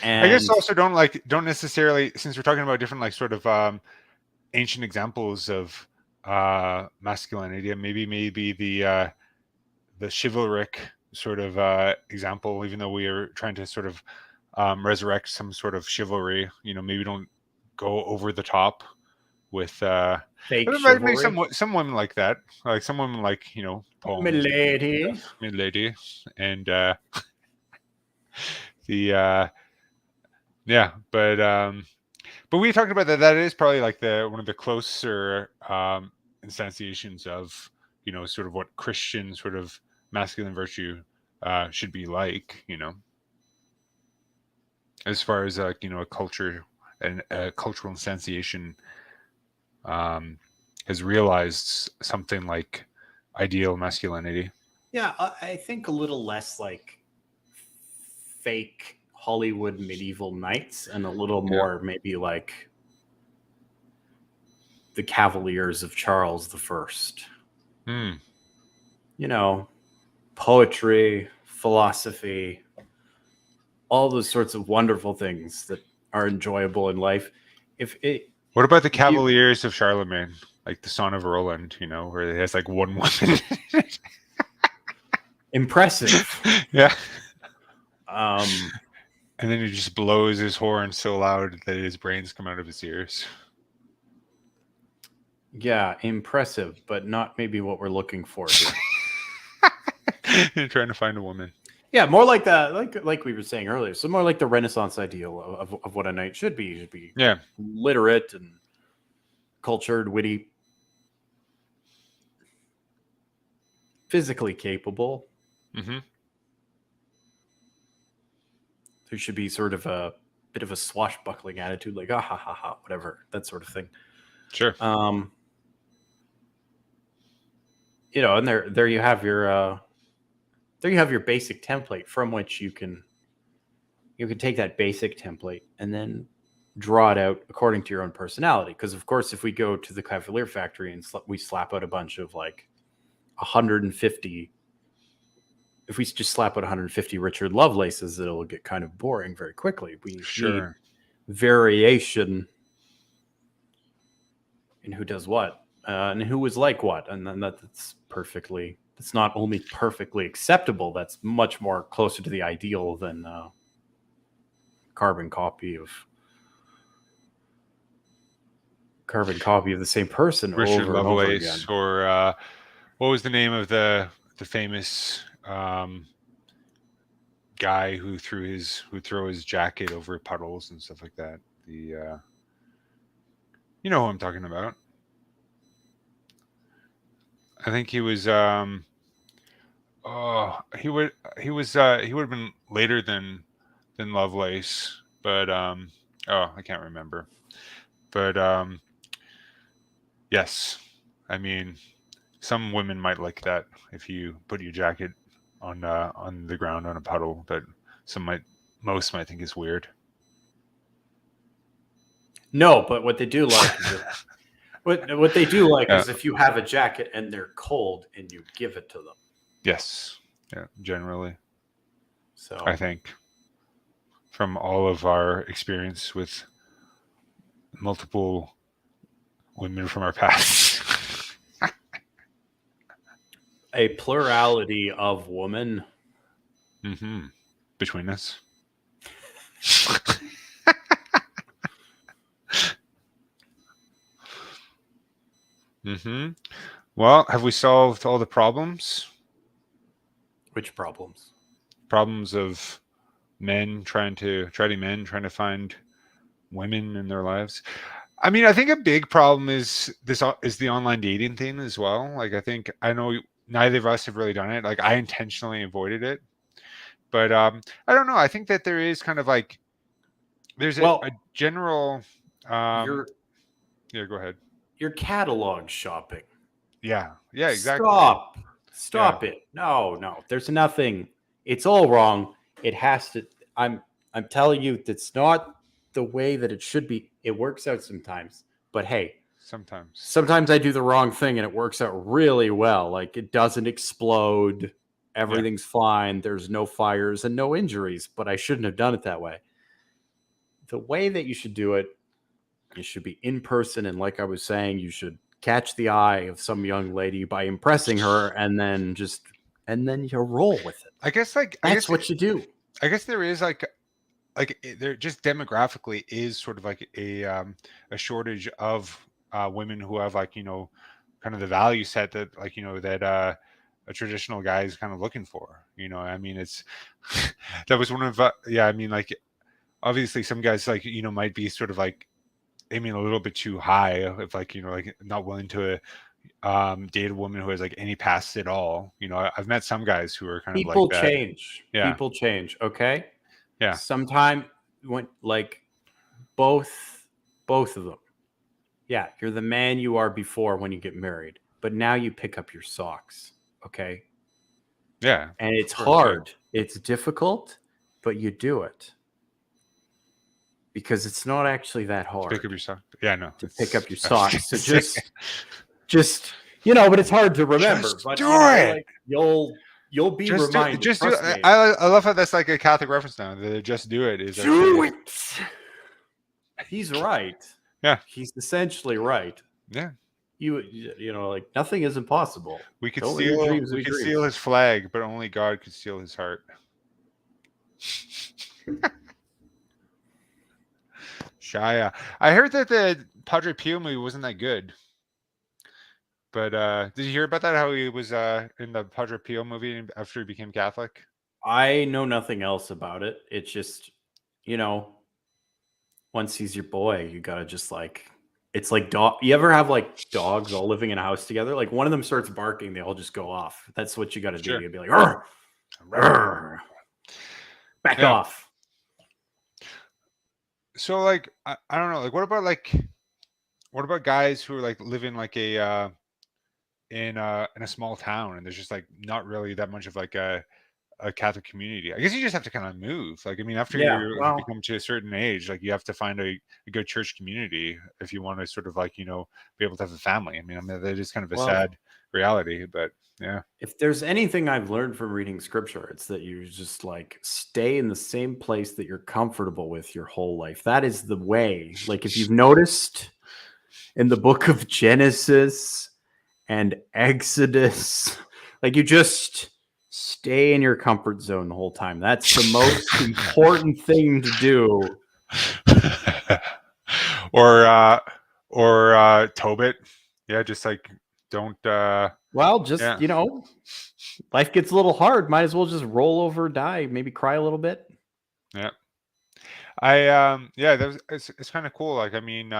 And I guess also don't necessarily, since we're talking about different like sort of ancient examples of masculinity, maybe the chivalric sort of example, even though we are trying to sort of resurrect some sort of chivalry, maybe don't go over the top with fake maybe chivalry. some women like that, like some women like poems, milady, and the yeah, but we talked about that is probably like one of the closer instantiations of sort of what Christian sort of masculine virtue should be like, as far as a culture and a cultural instantiation has realized something like ideal masculinity. Yeah, I think a little less like fake Hollywood medieval knights and a little more maybe like the Cavaliers of Charles I. Poetry, philosophy, all those sorts of wonderful things that are enjoyable in life. What about the Cavaliers of Charlemagne, like the Son of Roland, where it has like one woman? Impressive. Yeah. And then he just blows his horn so loud that his brains come out of his ears. Yeah, impressive, but not maybe what we're looking for here. You're trying to find a woman. Yeah, more like like we were saying earlier. So more like the Renaissance ideal of what a knight should be. He should be literate and cultured, witty, physically capable. Mm-hmm. There should be sort of a bit of a swashbuckling attitude, like ha ha ha, whatever, that sort of thing. Sure. And there you have your there you have your basic template from which you can take that basic template and then draw it out according to your own personality. Because of course, if we go to the Cavalier factory and we slap out a bunch of like 150, if we just slap out 150 Richard Lovelaces, it'll get kind of boring very quickly. We need variation in who does what and who is like what, and then that's not only perfectly acceptable, that's much more closer to the ideal than carbon copy of the same person Richard over and over again. Lovelace, or what was the name of the famous guy who throw his jacket over puddles and stuff like that? You know who I'm talking about. I think he was he would have been later than Lovelace, but I can't remember. But yes, I mean, some women might like that if you put your jacket on the ground on a puddle, but most might think it's weird. No, but what they do like is what they do like is if you have a jacket and they're cold and you give it to them. Yes, yeah, generally. So I think from all of our experience with multiple women from our past. A plurality of women between us. Well, have we solved all the problems? Which problems? Problems of traddie men trying to find women in their lives. I mean, I think a big problem is the online dating thing as well. Like, I know neither of us have really done it. Like, I intentionally avoided it, but I don't know. I think that there is kind of like there's a general. Yeah, go ahead. You're catalog shopping. Yeah, exactly. Stop it. No. There's nothing. It's all wrong. It has to. I'm telling you, that's not the way that it should be. It works out sometimes, but hey, sometimes I do the wrong thing and it works out really well. Like, it doesn't explode. Everything's fine. There's no fires and no injuries, but I shouldn't have done it that way. The way that you should do it, you should be in person. And like I was saying, you should catch the eye of some young lady by impressing her, and then you roll with it. I guess what you do. I guess there is like there just demographically is sort of like a shortage of women who have like, kind of the value set that like, that a traditional guy is kind of looking for. I mean, it's that was one of I mean, like, obviously some guys like, might be sort of like aiming a little bit too high if like, like not willing to date a woman who has like any past at all. I've met some guys who are kind of like that. People change. Okay. Yeah. Sometime when like both of them. Yeah. You're the man you are before when you get married, but now you pick up your socks. Okay. Yeah. And it's hard. It's difficult, but you do it. Because it's not actually that hard. To pick up your socks. Yeah, no. To pick up your socks. So just but it's hard to remember. But do it. Like, you'll be reminded. Just do it. I love how that's like a Catholic reference now. The just do it is do it. He's right. Yeah. He's essentially right. Yeah. You like nothing is impossible. We could steal his flag, but only God could steal his heart. Shia. I heard that the Padre Pio movie wasn't that good. But did you hear about that? How he was in the Padre Pio movie after he became Catholic? I know nothing else about it. It's just, once he's your boy, you gotta just like, it's like dog. You ever have like dogs all living in a house together? Like one of them starts barking, they all just go off. That's what you got to do. You'd be like, "Arr! Arr! Back off." So like, I don't know. Like, what about guys who are like living like a in a small town, and there's just like not really that much of like a a Catholic community. I guess you just have to kind of move. Like, I mean, after Yeah, you well, become to a certain age, like you have to find a good church community if you want to sort of like, you know, be able to have a family. I mean, that is kind of a well, sad reality, but yeah. if there's anything I've learned from reading scripture, it's that you just like stay in the same place that you're comfortable with your whole life. That is the way. Like, if you've noticed in the book of Genesis and Exodus, like, you just stay in your comfort zone the whole time. That's the most important thing to do. or Tobit. Yeah, just like don't Well, just, yeah. you know, life gets a little hard. Might as well just roll over, die, maybe cry a little bit. Yeah. I yeah, that was it's kind of cool. Like, I mean,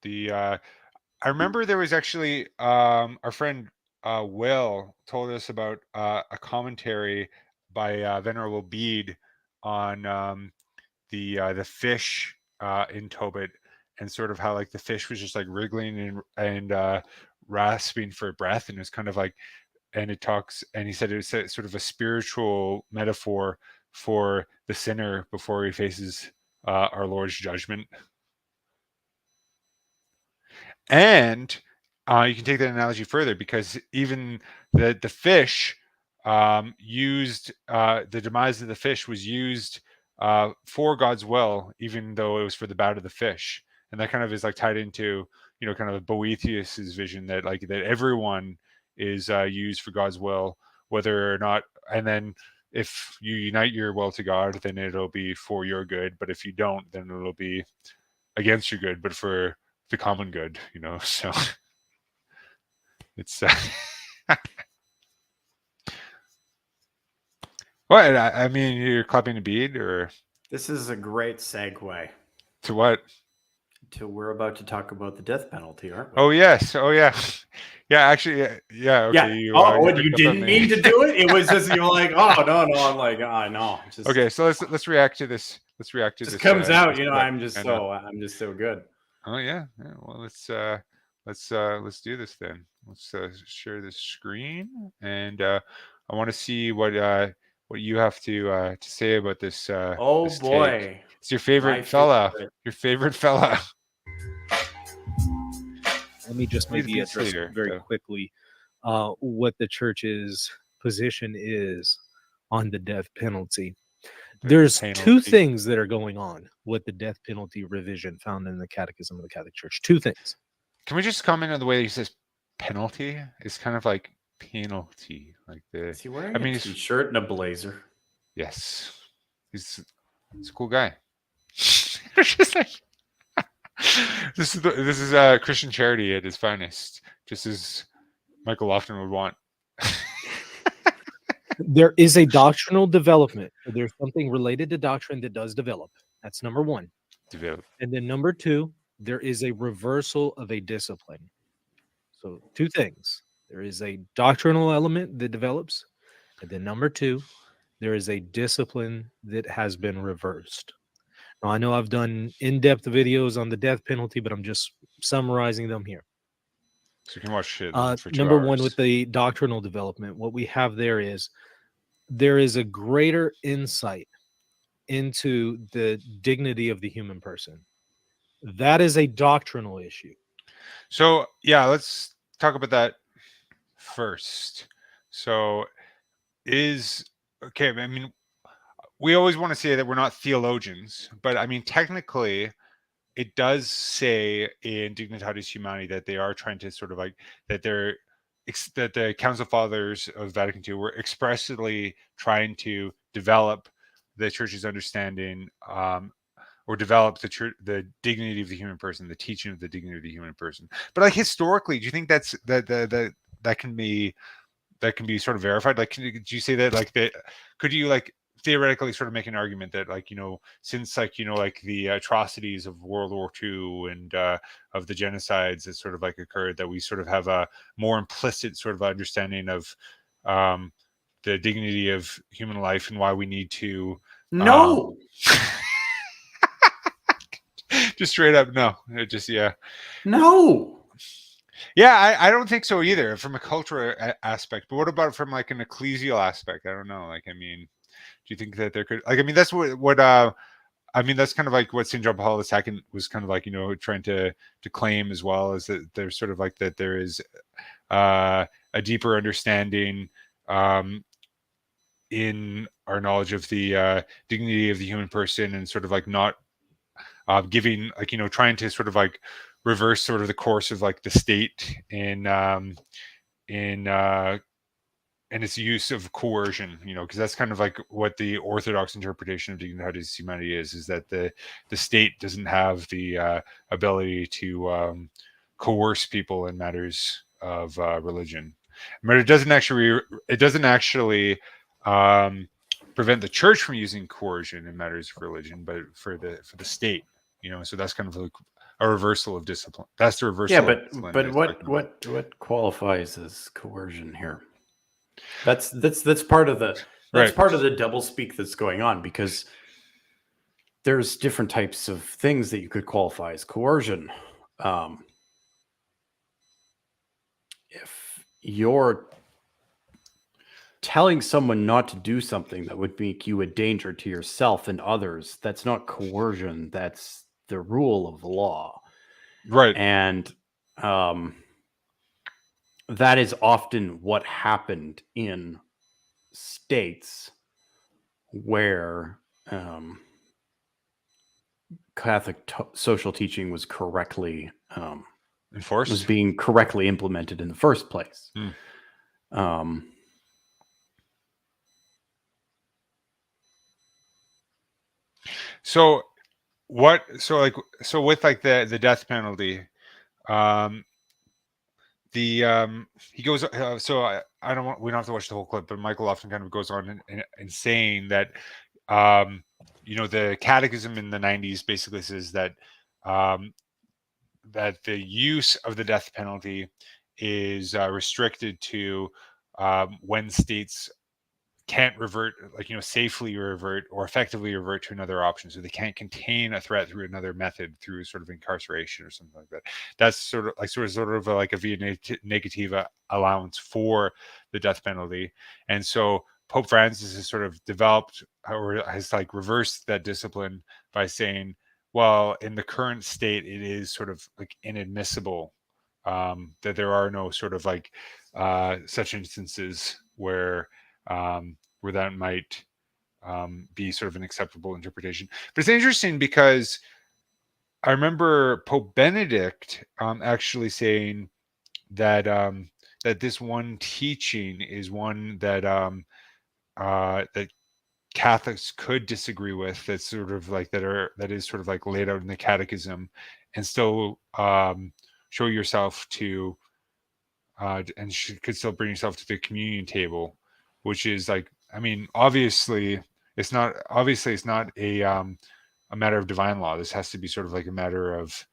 the I remember there was actually our friend Will told us about a commentary by Venerable Bede on the fish in Tobit, and sort of how like the fish was just like wriggling and rasping for breath, and it was kind of like, and it talks, and he said it was sort of a spiritual metaphor for the sinner before he faces our Lord's judgment. And you can take that analogy further, because even the fish used the demise of the fish was used for God's will, even though it was for the bad of the fish. And that kind of is like tied into, you know, kind of Boethius's vision that like that everyone is used for God's will, whether or not. And then if you unite your will to God, then it'll be for your good. But if you don't, then it'll be against your good, but for the common good, you know. So it's what I mean, you're clapping a bead, or This is a great segue to what? to we're about to talk about the death penalty, aren't we? Oh yes, oh yeah, yeah. Actually, yeah. Okay, Yeah. you You picked up on didn't me. mean to do it. It was just you're like, oh no. I'm like, oh no. Just, Okay, so let's react to this. Let's react to just this. comes out. This You know, clip. I'm just so good. Oh yeah, yeah. Well, let's do this then. Let's share this screen, and I want to see what you have to say about this. Oh this take. boy, It's your my favorite fella. favorite. Your favorite fella. Let me just He's a maybe peace address leader, very so. quickly what the church's position is on the death penalty. There's two Penalty. things that are going on with the death penalty revision found in the Catechism of the Catholic Church. Two things. Can we just comment on the way he says penalty? It's kind of like penalty, like the. Is he wearing I mean, a t-shirt and a blazer? Yes, he's a cool guy. It's just like this is Christian charity at its finest, just as Michael Lofton would want. There is a doctrinal development. There's something related to doctrine that does develop. That's number one. Develop. And then number two, there is a reversal of a discipline. So two things. There is a doctrinal element that develops. And then number two, there is a discipline that has been reversed. Now, I know I've done in-depth videos on the death penalty, but I'm just summarizing them here. So you can watch it for 2 Number hours. one, with the doctrinal development, what we have there is a greater insight into the dignity of the human person. That is a doctrinal issue. So yeah, let's talk about that first. So okay. I mean, we always want to say that we're not theologians, but I mean, technically, it does say in Dignitatis Humani that they are trying to sort of like that that the Council Fathers of Vatican II were expressly trying to develop the Church's understanding, or develop the dignity of the human person, the teaching of the dignity of the human person. But like historically, do you think that can be sort of verified? Like, do you say that like that? Could you like theoretically sort of make an argument that like, you know, since like, you know, like the atrocities of World War II and of the genocides that sort of like occurred, that we sort of have a more implicit sort of understanding of the dignity of human life and why we need to No. just straight up no, just yeah. No. Yeah, I don't think so either from a cultural aspect. But what about from like an ecclesial aspect? I don't know. Like, I mean, do you think that there could, like, I mean, that's what I mean, that's kind of like what St. John Paul II was kind of like, trying to claim as well, is that there's sort of like that there is a deeper understanding in our knowledge of the dignity of the human person, and sort of like not giving, like, trying to sort of like reverse sort of the course of like the state in and its use of coercion, because that's kind of like what the orthodox interpretation of dignitatis humanae is that the state doesn't have the ability to coerce people in matters of religion, but it doesn't actually prevent the church from using coercion in matters of religion, but for the state, so that's kind of like a reversal of discipline. That's the reversal. Yeah, of discipline but aspect of it. what qualifies as coercion here? That's part of the Right. part of the doublespeak that's going on, because there's different types of things that you could qualify as coercion. If you're telling someone not to do something that would make you a danger to yourself and others, that's not coercion. That's the rule of law. Right. And that is often what happened in states where Catholic social teaching was correctly Enforced. was being correctly implemented in the first place. So with like the death penalty, he goes, so I don't want, we don't have to watch the whole clip, but Michael often kind of goes on in saying that the catechism in the 90s basically says that that the use of the death penalty is restricted to when states can't revert, like, safely revert or effectively revert to another option. So they can't contain a threat through another method, through sort of incarceration or something like that. That's sort of like a via negativa allowance for the death penalty. And so Pope Francis has sort of developed, or has like reversed that discipline by saying, well, in the current state, it is sort of like inadmissible, that there are no sort of like such instances where that might be sort of an acceptable interpretation. But it's interesting because I remember Pope Benedict actually saying that that this one teaching is one that that Catholics could disagree with. That's sort of like that is sort of like laid out in the Catechism, and still show yourself to and could still bring yourself to the communion table, which is like, I mean, obviously it's not a matter of divine law. This has to be sort of like a matter of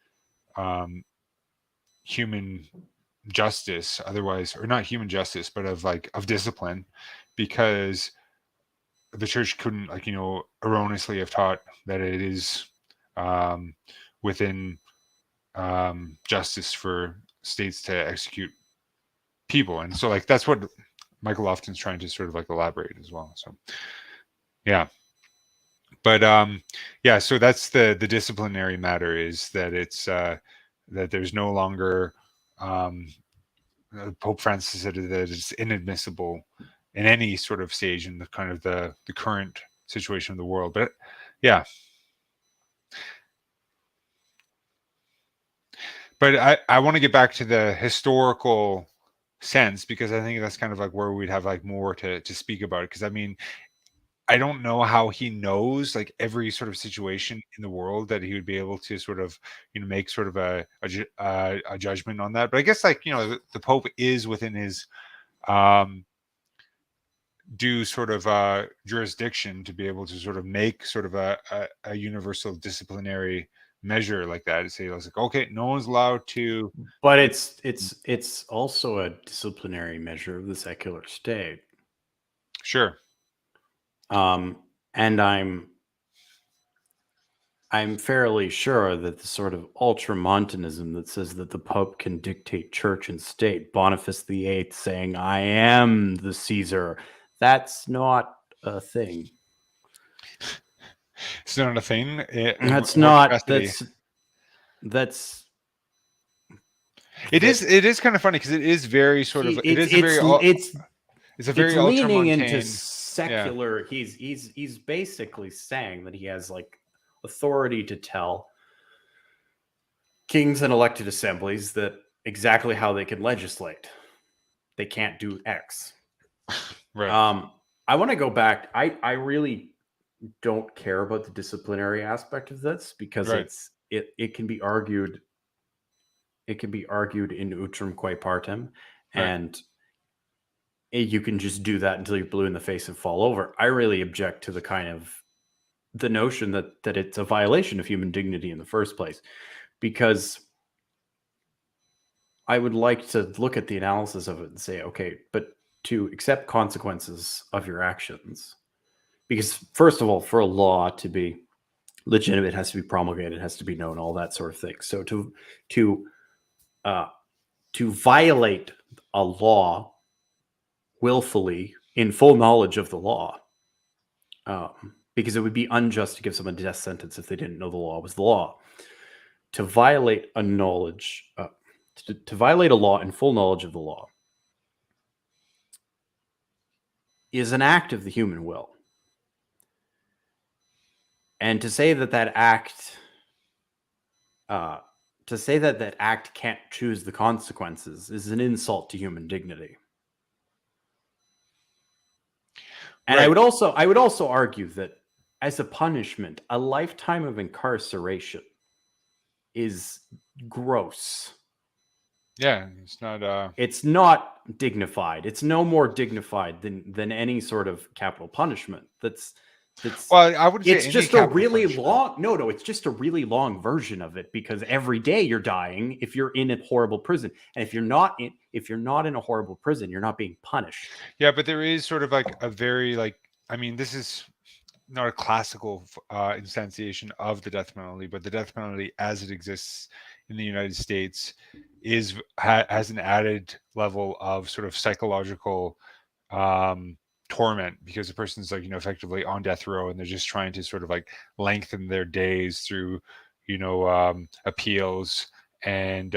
human justice, otherwise, or not human justice, but of discipline, because the church couldn't, like, erroneously have taught that it is within justice for states to execute people. And so, like, that's what Michael Lofton's trying to sort of like elaborate as well. So yeah, but yeah, so that's the disciplinary matter, is that it's that there's no longer Pope Francis said that it's inadmissible in any sort of stage in the kind of the current situation of the world. But yeah, but I want to get back to the historical sense, because I think that's kind of like where we'd have like more to speak about it. Because I mean, I don't know how he knows like every sort of situation in the world that he would be able to sort of, make sort of a judgment on that. But I guess, like, the Pope is within his due sort of jurisdiction to be able to sort of make sort of a universal disciplinary measure like that, to say, like, okay, no one's allowed to. But it's also a disciplinary measure of the secular state. Sure. And I'm I'm fairly sure that the sort of ultramontanism that says that the Pope can dictate church and state, Boniface VIII saying, I am the Caesar, that's not a thing. It's not a thing. That's In what not, capacity? that's, It is kind of funny because it is very sort of. It is a very. It's a very it's leaning into ultramontane. secular. He's basically saying that he has like authority to tell kings and elected assemblies that exactly how they can legislate. They can't do X. Right. I want to go back. I really don't care about the disciplinary aspect of this because Right. it can be argued. It can be argued in utrum quae partem, Right. and you can just do that until you're blue in the face and fall over. I really object to the notion that it's a violation of human dignity in the first place, because I would like to look at the analysis of it and say, okay, but to accept consequences of your actions, because first of all, for a law to be legitimate, it has to be promulgated, it has to be known, all that sort of thing. So to violate a law willfully in full knowledge of the law, because it would be unjust to give someone a death sentence if they didn't know the law was the law. To violate a knowledge, to violate a law in full knowledge of the law is an act of the human will. And to say that act, that act can't choose the consequences is an insult to human dignity. And Right. I would also argue that as a punishment, a lifetime of incarceration is gross. Yeah, it's not dignified. It's no more dignified than any sort of capital punishment. Well, I would say it's just a really long. No, it's just a really long version of it, because every day you're dying if you're in a horrible prison, and if you're not in a horrible prison, you're not being punished. Yeah, but there is sort of like a very this is not a classical instantiation of the death penalty, but the death penalty as it exists in the United States has an added level of sort of psychological torment, because the person's effectively on death row, and they're just trying to sort of lengthen their days through appeals, and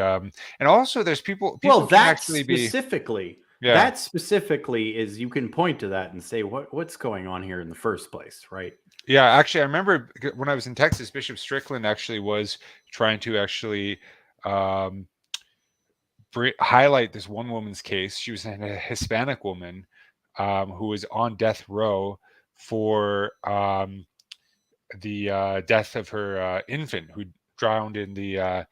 also there's people well, can that actually specifically yeah. That specifically is, you can point to that and say, what's going on here in the first place, right? Yeah, actually, I remember when I was in Texas, Bishop Strickland actually was trying to actually highlight this one woman's case. She was a Hispanic woman who was on death row for the death of her infant, who drowned in the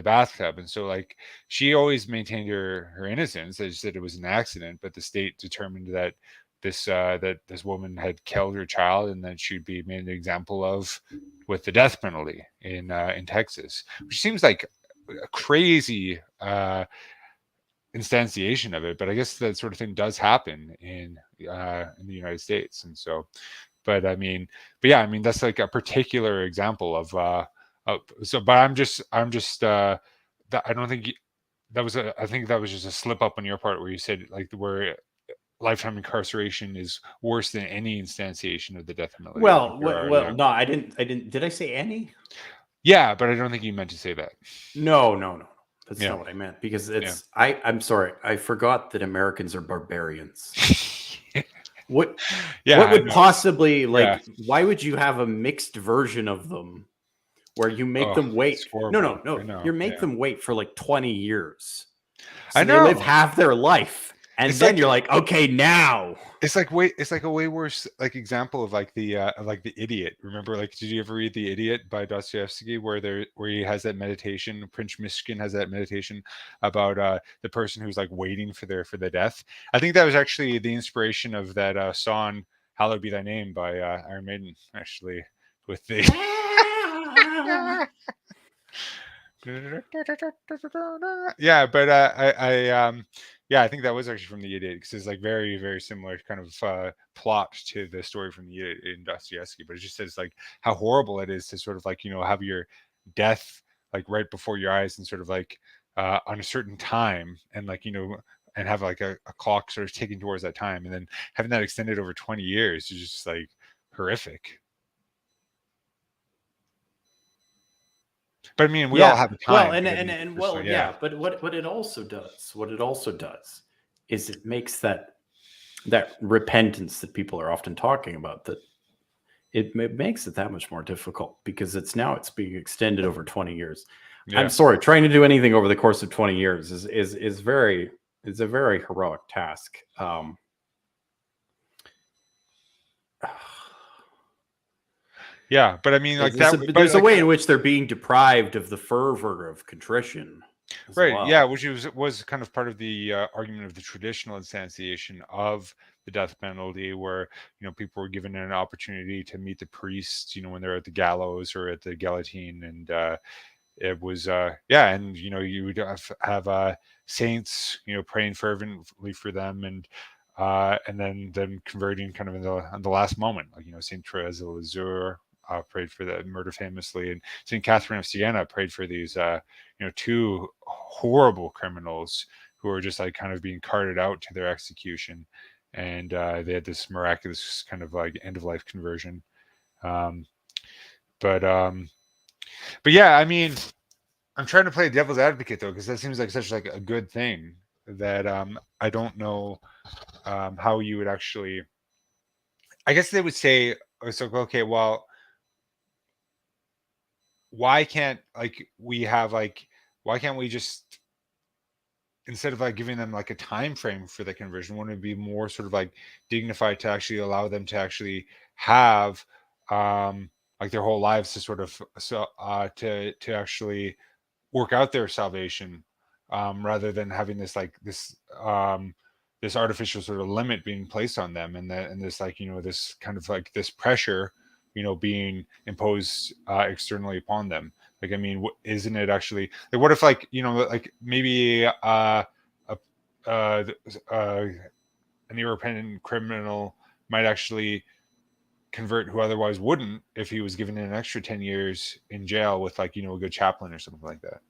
bathtub. And so she always maintained her innocence. They said it was an accident, but the state determined that this woman had killed her child, and that she'd be made an example of with the death penalty in Texas, which seems like a crazy instantiation of it. But I guess that sort of thing does happen in the United States. And so, but that's like a particular example of but I'm just I don't think I think that was just a slip up on your part, where you said where lifetime incarceration is worse than any instantiation of the death penalty. Well, no, I didn't. Did I say any? Yeah, but I don't think you meant to say that. No. That's not what I meant, because I'm sorry. I forgot that Americans are barbarians. What would possibly why would you have a mixed version of them where you make them wait? No. You make them wait for 20 years. So they live half their life. And then you're like, okay, now it's like a way worse example of the Idiot. Remember, did you ever read The Idiot by Dostoevsky, where he has that meditation? Prince Mishkin has that meditation about the person who's waiting for their death. I think that was actually the inspiration of that song "Hallowed Be Thy Name" by Iron Maiden, actually, with the. Yeah, but Yeah, I think that was actually from the Iliad, because it's like very, very similar kind of plot to the story from the Iliad in Dostoevsky. But it just says like how horrible it is to sort of like, you know, have your death like right before your eyes and sort of like on a certain time, and like, you know, and have like a clock sort of ticking towards that time, and then having that extended over 20 years is just like horrific. But I mean, we all have a Well, time. But I mean, personally, yeah. yeah. But what it also does, is it makes that repentance that people are often talking about, that it makes it that much more difficult, because it's being extended over 20 years. Yeah. I'm sorry, trying to do anything over the course of 20 years is a very heroic task. Yeah, but I mean, like that. There's a like, way in which they're being deprived of the fervor of contrition. Right. Well. Yeah, which was kind of part of the argument of the traditional instantiation of the death penalty, where, you know, people were given an opportunity to meet the priests, you know, when they're at the gallows or at the guillotine, and it was yeah, and you know, you would have saints, you know, praying fervently for them, and then them converting kind of in the last moment, like, you know, Saint Therese of Lisieux prayed for the murder famously, and Saint Catherine of Siena prayed for these you know, two horrible criminals who were just like kind of being carted out to their execution, and they had this miraculous kind of like end of life conversion. Um, but yeah, I mean, I'm trying to play devil's advocate though, because that seems like such like a good thing that I don't know how you would actually. I guess they would say, so okay, well, why can't we just, instead of like giving them like a time frame for the conversion, wouldn't it be more sort of like dignified to actually allow them to actually have like their whole lives to sort of to actually work out their salvation, rather than having this artificial sort of limit being placed on them, and this, like, you know, this kind of like this pressure, you know, being imposed externally upon them. Like, I mean, isn't it actually like, what if, like, you know, like maybe a, uh, an irrepentant criminal might actually convert who otherwise wouldn't, if he was given an extra 10 years in jail with, like, you know, a good chaplain or something like that.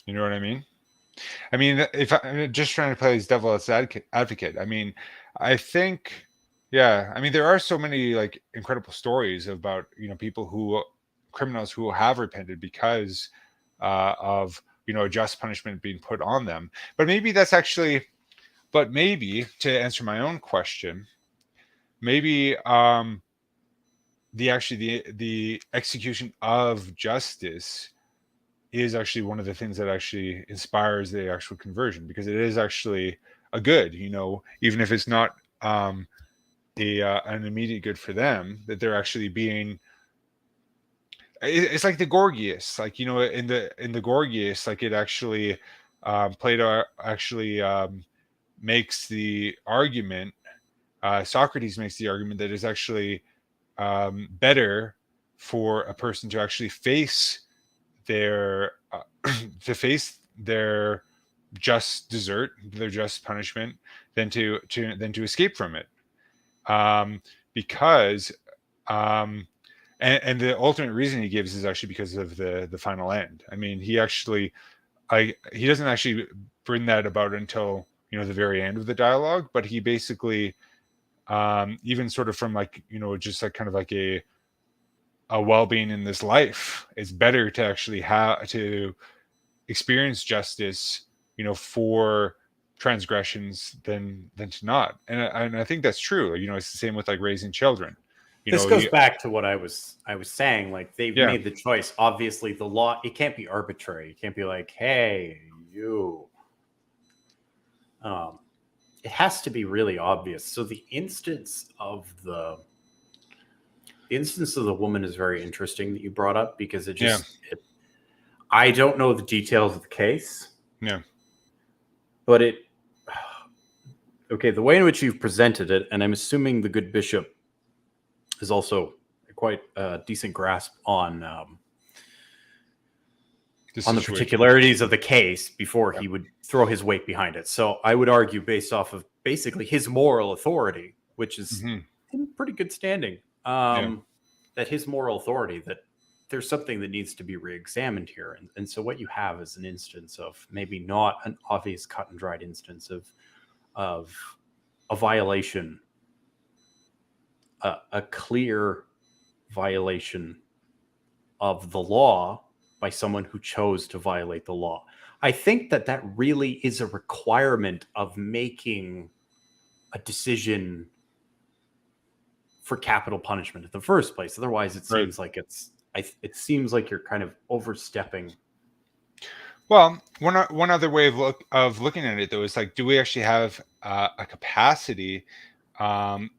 You know what I mean? I mean, if I'm just trying to play this devil's advocate, I mean, I think, yeah, I mean, there are so many like incredible stories about, you know, criminals who have repented because of, you know, a just punishment being put on them. But maybe to answer my own question, maybe the execution of justice is actually one of the things that actually inspires the actual conversion, because it is actually a good, you know, even if it's not an immediate good for them, that they're actually being. It's like the Gorgias, like, you know, in the Gorgias, like, it actually Plato actually makes the argument. Socrates makes the argument that it's actually better for a person to actually face their just desert, their just punishment, than to escape from it, because and the ultimate reason he gives is actually because of the final end. I mean, he doesn't actually bring that about until, you know, the very end of the dialogue, but he basically even sort of from, like, you know, just like kind of like a well-being in this life, it's better to actually have to experience justice, you know, for transgressions than to not. And I think that's true. You know, it's the same with like raising children. This goes back to what I was saying. Like, they've Yeah. made the choice. Obviously, the law, it can't be arbitrary. It can't be like, hey, you. It has to be really obvious. So the instance of the woman is very interesting that you brought up, because it just I don't know the details of the case. Yeah. But Okay, the way in which you've presented it, and I'm assuming the good bishop is also quite a decent grasp on the situation. particularities of the case before he would throw his weight behind it. So I would argue, based off of basically his moral authority, which is Mhm. in pretty good standing, that his moral authority, that there's something that needs to be re-examined here. And so what you have is an instance of maybe not an obvious cut and dried instance of a violation, a clear violation of the law by someone who chose to violate the law. I think that really is a requirement of making a decision for capital punishment in the first place. Otherwise, it seems like it seems like you're kind of overstepping. Well, one other way of looking at it though is like, do we actually have a capacity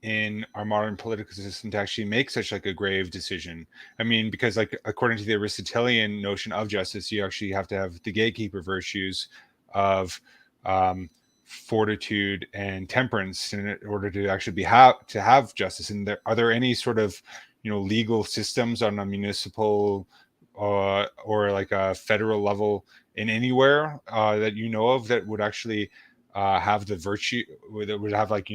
in our modern political system to actually make such like a grave decision? I mean, because like according to the Aristotelian notion of justice, you actually have to have the gatekeeper virtues of fortitude and temperance in order to actually to have justice. And are there any sort of legal systems on a municipal or like a federal level in anywhere that you know of that would actually have the virtue, that would have like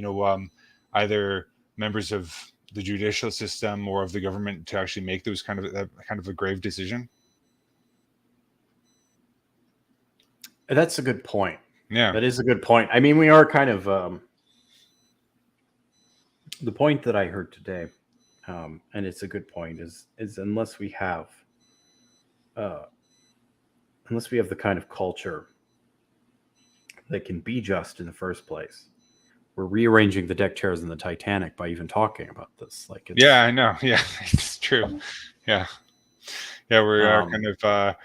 either members of the judicial system or of the government to actually make those kind of a grave decision? That's a good point. Yeah, that is a good point. I mean, we are kind of the point that I heard today, and it's a good point, is unless we have the kind of culture that can be just in the first place, we're rearranging the deck chairs in the Titanic by even talking about this. Like, yeah, I know. Yeah, it's true. Yeah, we are kind of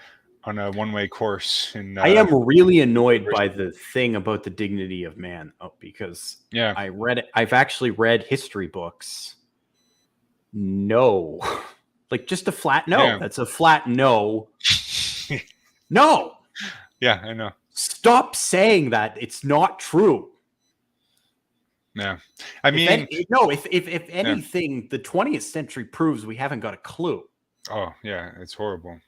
on a one-way course. And I am really annoyed by the thing about the dignity of man, because I've actually read history books. No, like just a flat no. Yeah. That's a flat no. No. Yeah, I know. Stop saying that. It's not true. Yeah, I mean, if anything, the 20th century proves we haven't got a clue. Oh yeah, it's horrible.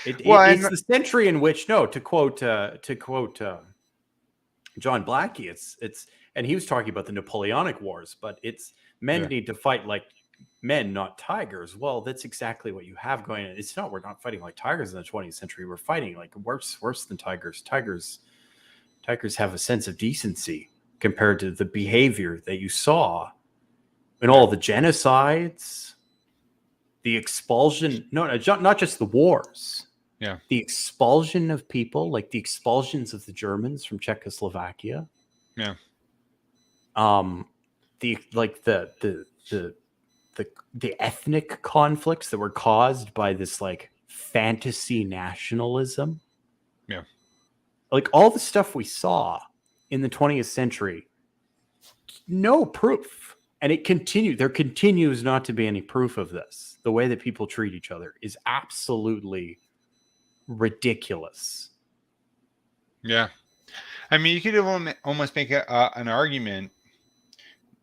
It's the century in which, to quote John Blackie, it's and he was talking about the Napoleonic Wars, but it's men need to fight like men, not tigers. Well, that's exactly what you have going on. It's not, we're not fighting like tigers in the 20th century. We're fighting like worse than tigers. Tigers have a sense of decency compared to the behavior that you saw in all the genocides, the expulsion, not just the wars. Yeah. The expulsion of people, like the expulsions of the Germans from Czechoslovakia. Yeah. The ethnic conflicts that were caused by this like fantasy nationalism. Yeah. Like all the stuff we saw in the 20th century, no proof. And there continues not to be any proof of this. The way that people treat each other is absolutely ridiculous. Yeah. I mean, you could almost make an argument,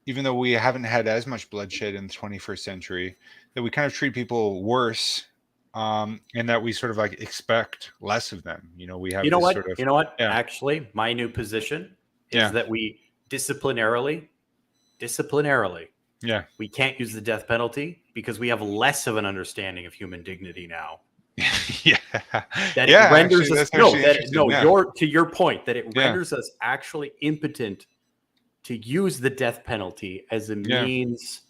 even though we haven't had as much bloodshed in the 21st century, that we kind of treat people worse, and that we sort of like expect less of them. We have Yeah. Actually, my new position is that we disciplinarily, we can't use the death penalty because we have less of an understanding of human dignity now. Yeah. That it renders us to your point, that it renders us actually impotent to use the death penalty as a means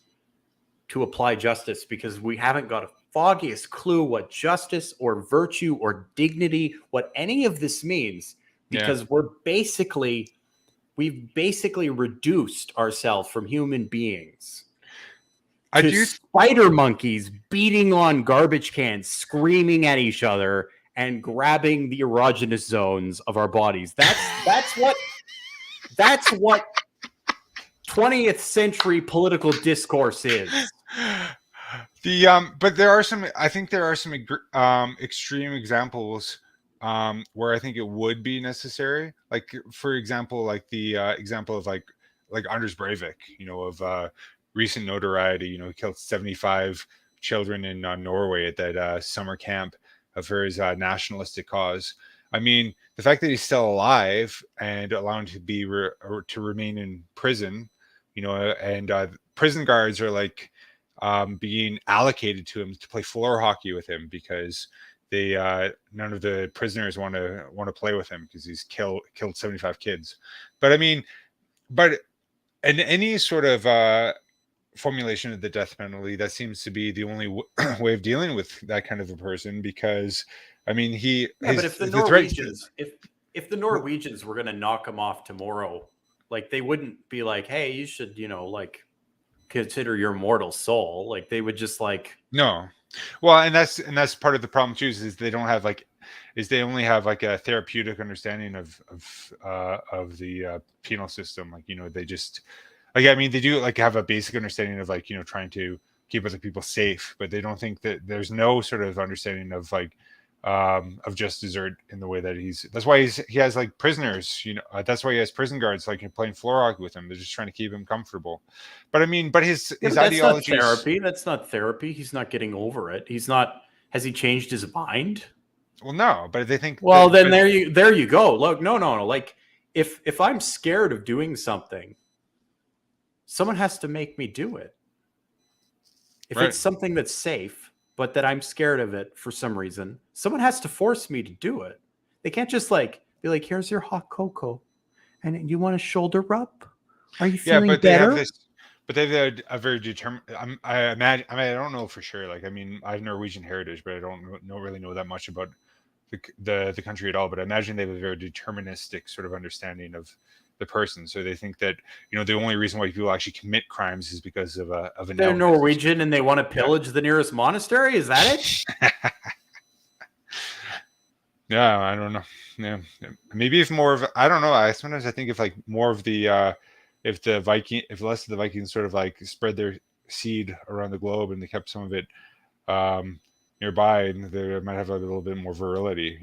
to apply justice, because we haven't got a foggiest clue what justice or virtue or dignity, what any of this means, because we've basically reduced ourselves from human beings to spider monkeys beating on garbage cans, screaming at each other and grabbing the erogenous zones of our bodies. That's what 20th century political discourse is. But there are some extreme examples where I think it would be necessary. Like, for example, like the example of like like Anders Breivik, of recent notoriety. He killed 75 children in Norway at that summer camp for his nationalistic cause. I mean, the fact that he's still alive and allowed to be to remain in prison, and prison guards are like being allocated to him to play floor hockey with him because they none of the prisoners want to play with him because he's killed 75 kids. But I mean, but in any sort of formulation of the death penalty, that seems to be the only way of dealing with that kind of a person, because I mean but if the Norwegians if the Norwegians were going to knock him off tomorrow, like they wouldn't be like, hey, you should like consider your mortal soul. Like they would just like, no. Well, and that's part of the problem too, is they don't have they only have like a therapeutic understanding of the penal system. Like, they just like, I mean, they do like have a basic understanding of like, trying to keep other people safe, but they don't think that there's no sort of understanding of like of just desert in the way that that's why he has like prisoners, that's why he has prison guards like playing floor hockey with him. They're just trying to keep him comfortable. But I mean, but his ideology, that's not therapy. He's not getting over it. Has he changed his mind? Well, no, but they think, well, then there you go. Look, no. Like if I'm scared of doing something, someone has to make me do it. If it's something that's safe, but that I'm scared of it for some reason, someone has to force me to do it. They can't just like be like, here's your hot cocoa and you want a shoulder rub? Are you feeling better? They have this, but they have a very determined, I imagine, I don't know for sure. Like, I mean, I have Norwegian heritage, but I don't really know that much about the country at all. But I imagine they have a very deterministic sort of understanding of the person. So they think that, the only reason why people actually commit crimes is because of an They're Norwegian and they want to pillage the nearest monastery. Is that it? Yeah, I don't know. Yeah, maybe if more of, I don't know. Sometimes I think if like more of the if less of the Vikings sort of like spread their seed around the globe and they kept some of it nearby, and they might have a little bit more virility,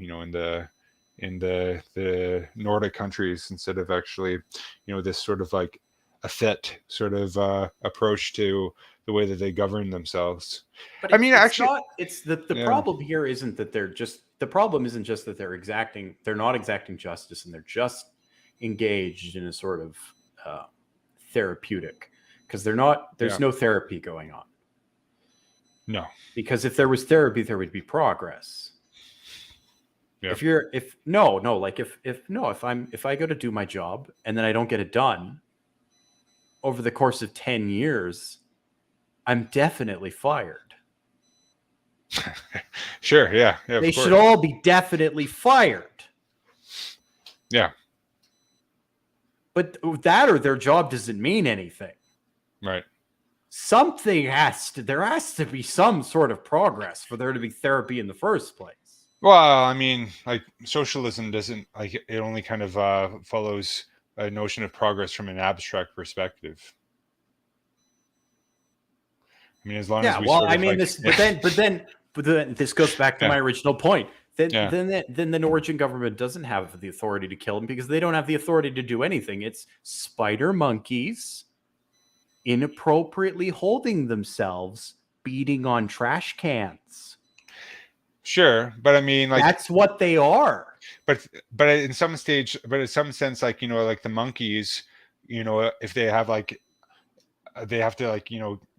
in the Nordic countries, instead of actually, this sort of like a fit sort of approach to the way that they govern themselves. But I mean, the problem here isn't that the problem isn't just that they're not exacting justice, and they're just engaged in a sort of therapeutic, because there's no therapy going on. No, because if there was therapy, there would be progress. Yeah. If I go to do my job and then I don't get it done over the course of 10 years, I'm definitely fired. Sure. Yeah. They should all be definitely fired. Yeah. But that or their job doesn't mean anything. Right. There has to be some sort of progress for there to be therapy in the first place. Well, I mean, like socialism doesn't, like, it only kind of follows a notion of progress from an abstract perspective. I mean, as long as we but then this goes back to my original point. Then the Norwegian government doesn't have the authority to kill them because they don't have the authority to do anything. It's spider monkeys inappropriately holding themselves, beating on trash cans. Sure, but I mean, like, that's what they are. But in some sense, like, like the monkeys, if they have like, they have to like,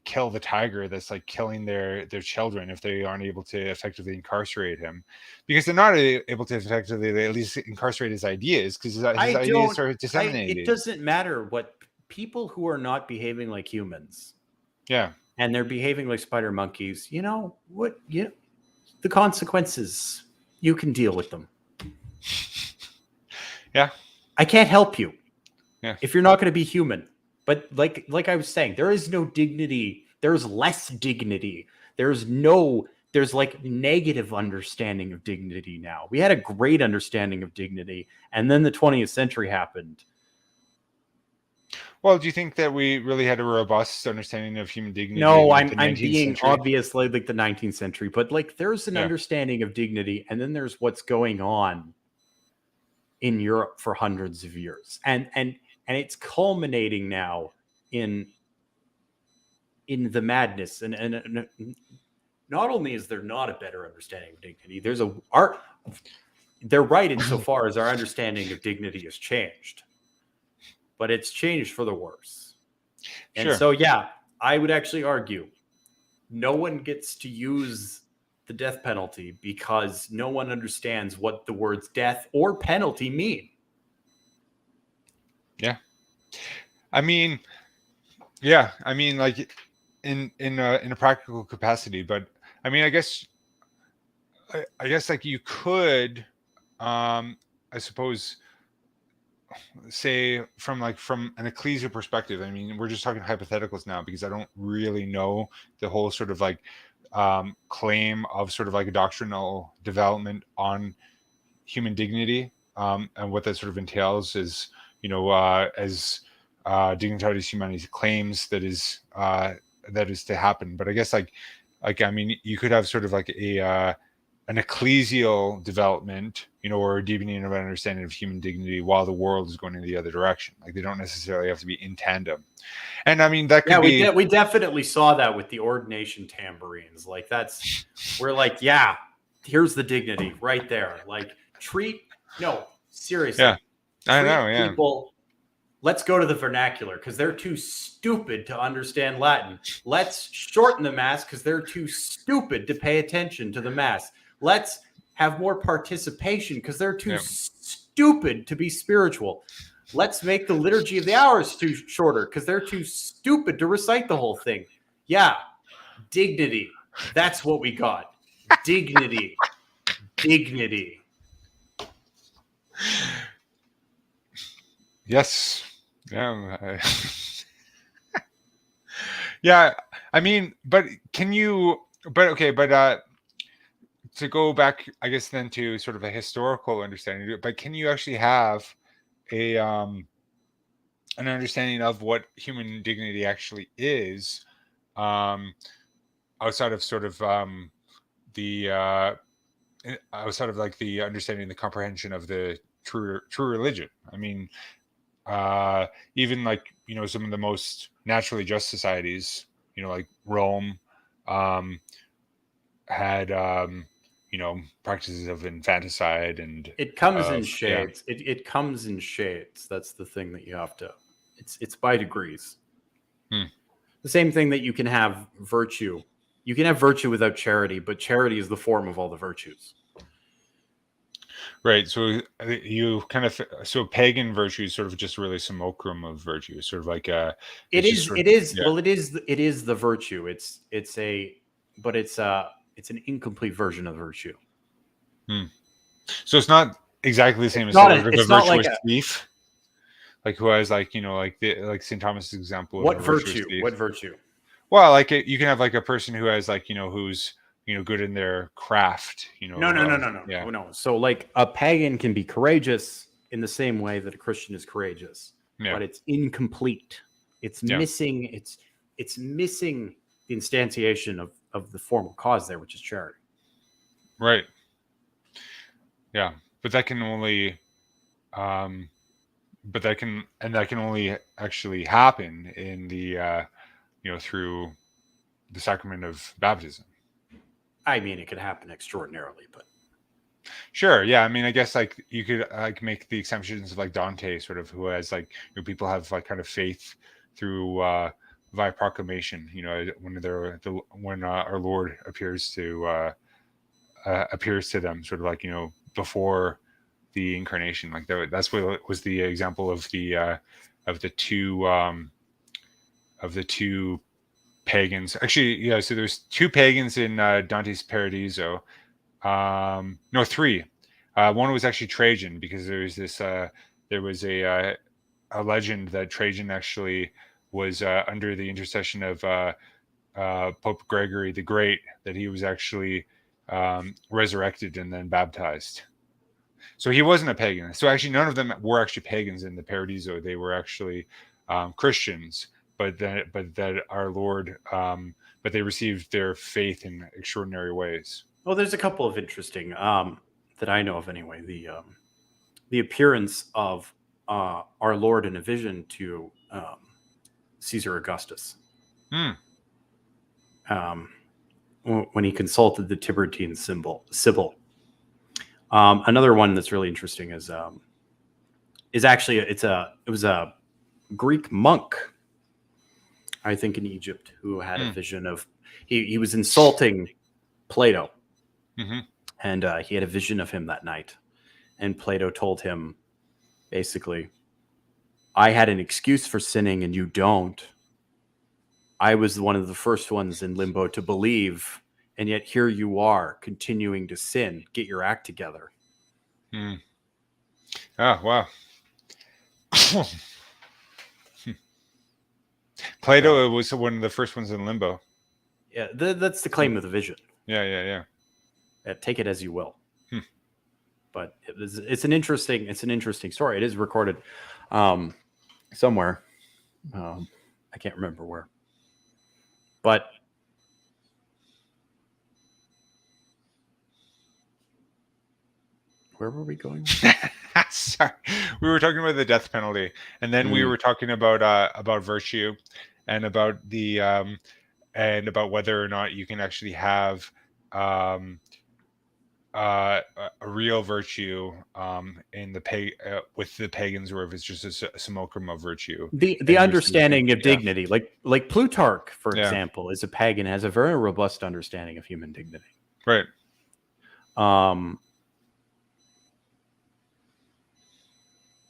kill the tiger that's like killing their children if they aren't able to effectively incarcerate him, because they're not able to effectively at least incarcerate his ideas, because his ideas are disseminated. It doesn't matter what people who are not behaving like humans. Yeah. And they're behaving like spider monkeys. The consequences, you can deal with them. Yeah. I can't help you. Yeah. If you're not going to be human. But like I was saying, there is no dignity. There's less dignity. There's like negative understanding of dignity now. We had a great understanding of dignity, and then the 20th century happened. Well, do you think that we really had a robust understanding of human dignity? No, I'm being obviously like the 19th century, but like there's an understanding of dignity, and then there's what's going on in Europe for hundreds of years. And and it's culminating now in the madness. And not only is there not a better understanding of dignity, they're right insofar as our understanding of dignity has changed, but it's changed for the worse. And Sure. so, yeah, I would actually argue no one gets to use the death penalty because no one understands what the words death or penalty mean. Yeah. I mean, yeah. I mean, like in a practical capacity, but I mean, I guess like you could, I suppose, say from an ecclesial perspective. I mean, we're just talking hypotheticals now because I don't really know the whole sort of like claim of sort of like a doctrinal development on human dignity, and what that sort of entails is, as Dignitatis Humanitas claims that is to happen. But I guess like I mean, you could have sort of like an ecclesial development, or a deepening of an understanding of human dignity while the world is going in the other direction. Like they don't necessarily have to be in tandem. And I mean, that could be. We definitely saw that with the ordination tambourines. Like we're like, yeah, here's the dignity right there. Like seriously. Yeah, I know. Yeah. People, let's go to the vernacular because they're too stupid to understand Latin. Let's shorten the mass because they're too stupid to pay attention to the mass. Let's have more participation because they're too stupid to be spiritual. Let's make the liturgy of the hours too shorter because they're too stupid to recite the whole thing. Yeah, dignity. That's what we got. Dignity. Dignity. Yes. Yeah. Yeah. I mean, but can you? But okay. But to go back, I guess then to sort of a historical understanding. But can you actually have a an understanding of what human dignity actually is, outside of sort of the outside of like the understanding, the comprehension of the true religion? I mean, even like some of the most naturally just societies, like Rome, had practices of infanticide, and it comes in shades. Yeah. It comes in shades. That's the thing that you have to. It's by degrees. The same thing that you can have virtue. You can have virtue without charity, but charity is the form of all the virtues. Right. So you kind of pagan virtue is sort of just really simulacrum of virtue, sort of like it is the virtue. It's an incomplete version of virtue. So it's not exactly the same as sort of a virtuous thief, like who has like St. Thomas's example of what virtue? What virtue? Well, like you can have like a person who has like who's good in their craft. No. So like a pagan can be courageous in the same way that a Christian is courageous, but it's incomplete. It's missing. It's missing the instantiation of the formal cause there, which is charity. Right. Yeah, but that can only, that can only actually happen in the, through the sacrament of baptism. I mean, it could happen extraordinarily, but sure, yeah. I mean, I guess like you could like make the exemptions of like Dante, sort of, who has like people have like kind of faith through via proclamation. When our Lord appears to them, sort of like before the incarnation, like that's what was the example of the two pagans. Actually, yeah. So there's two pagans in Dante's Paradiso. No, three. One was actually Trajan, because there was a legend that Trajan actually was under the intercession of Pope Gregory the Great, that he was actually resurrected and then baptized. So he wasn't a pagan. So actually none of them were actually pagans in the Paradiso. They were actually Christians, but that our Lord, but they received their faith in extraordinary ways. Well, there's a couple of interesting that I know of anyway. The appearance of our Lord in a vision to Caesar Augustus. When he consulted the Tiburtine Sibyl. Another one that's really interesting is actually it was a Greek monk, I think, in Egypt, who had a vision of he was insulting Plato, and he had a vision of him that night, and Plato told him basically, I had an excuse for sinning and you don't. I was one of the first ones in limbo to believe, and yet here you are continuing to sin. Get your act together. Oh, wow. Plato was one of the first ones in limbo. Yeah, that's the claim of the vision. Yeah. Take it as you will. But it's an interesting story. It is recorded somewhere. I can't remember where. But where were we going? Sorry, we were talking about the death penalty, and then we were talking about virtue, and about the and about whether or not you can actually have a real virtue in the with the pagans, or if it's just a simulacrum of virtue. The understanding of dignity, like Plutarch, for example, is a pagan, has a very robust understanding of human dignity. Right.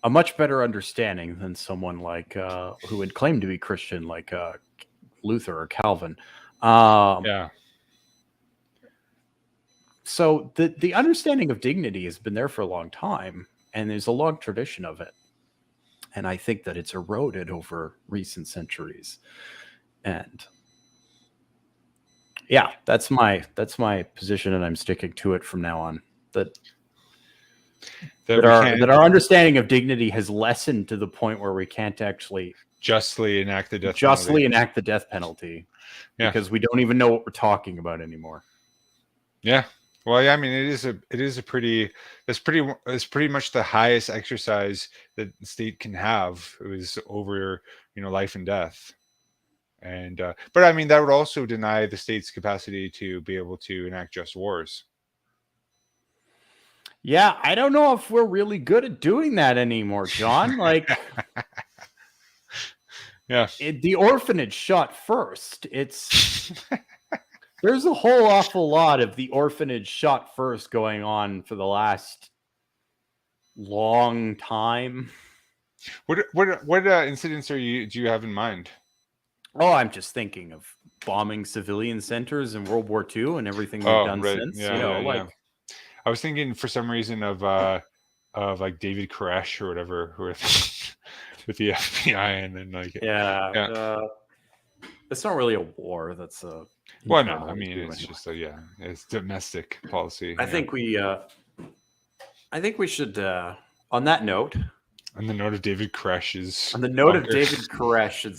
A much better understanding than someone like who would claim to be Christian, like Luther or Calvin. So the understanding of dignity has been there for a long time, and there's a long tradition of it. And I think that it's eroded over recent centuries. And yeah, that's my position, and I'm sticking to it from now on. That our understanding of dignity has lessened to the point where we can't actually justly enact the death penalty. Because we don't even know what we're talking about anymore. Yeah. Well, yeah, I mean, it's pretty much the highest exercise that the state can have. It was over, life and death. And but I mean, that would also deny the state's capacity to be able to enact just wars. Yeah, I don't know if we're really good at doing that anymore, John. Like, the orphanage shot first. There's a whole awful lot of the orphanage shot first going on for the last long time. What incidents do you have in mind? Oh, I'm just thinking of bombing civilian centers in World War II and everything we've done since. Yeah. I was thinking for some reason of like David Koresh or whatever, who with the FBI, and then it's not really a war. That's a no. I mean, it's just it's domestic policy. I think we should. On that note. On the note of David Koresh's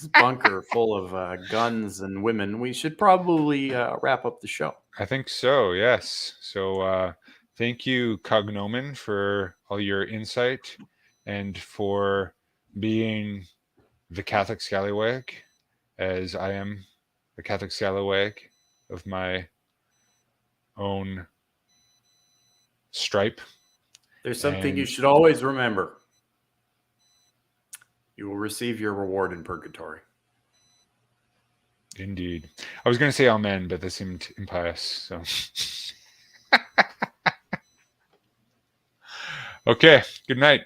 bunker full of guns and women, we should probably wrap up the show. I think so. Yes. So thank you, Cognomen, for all your insight and for being the Catholic scallywag, as I am the Catholic scallywag of my own stripe. There's something you should always remember. You will receive your reward in purgatory. Indeed. I was going to say amen, but that seemed impious. So, okay. Good night.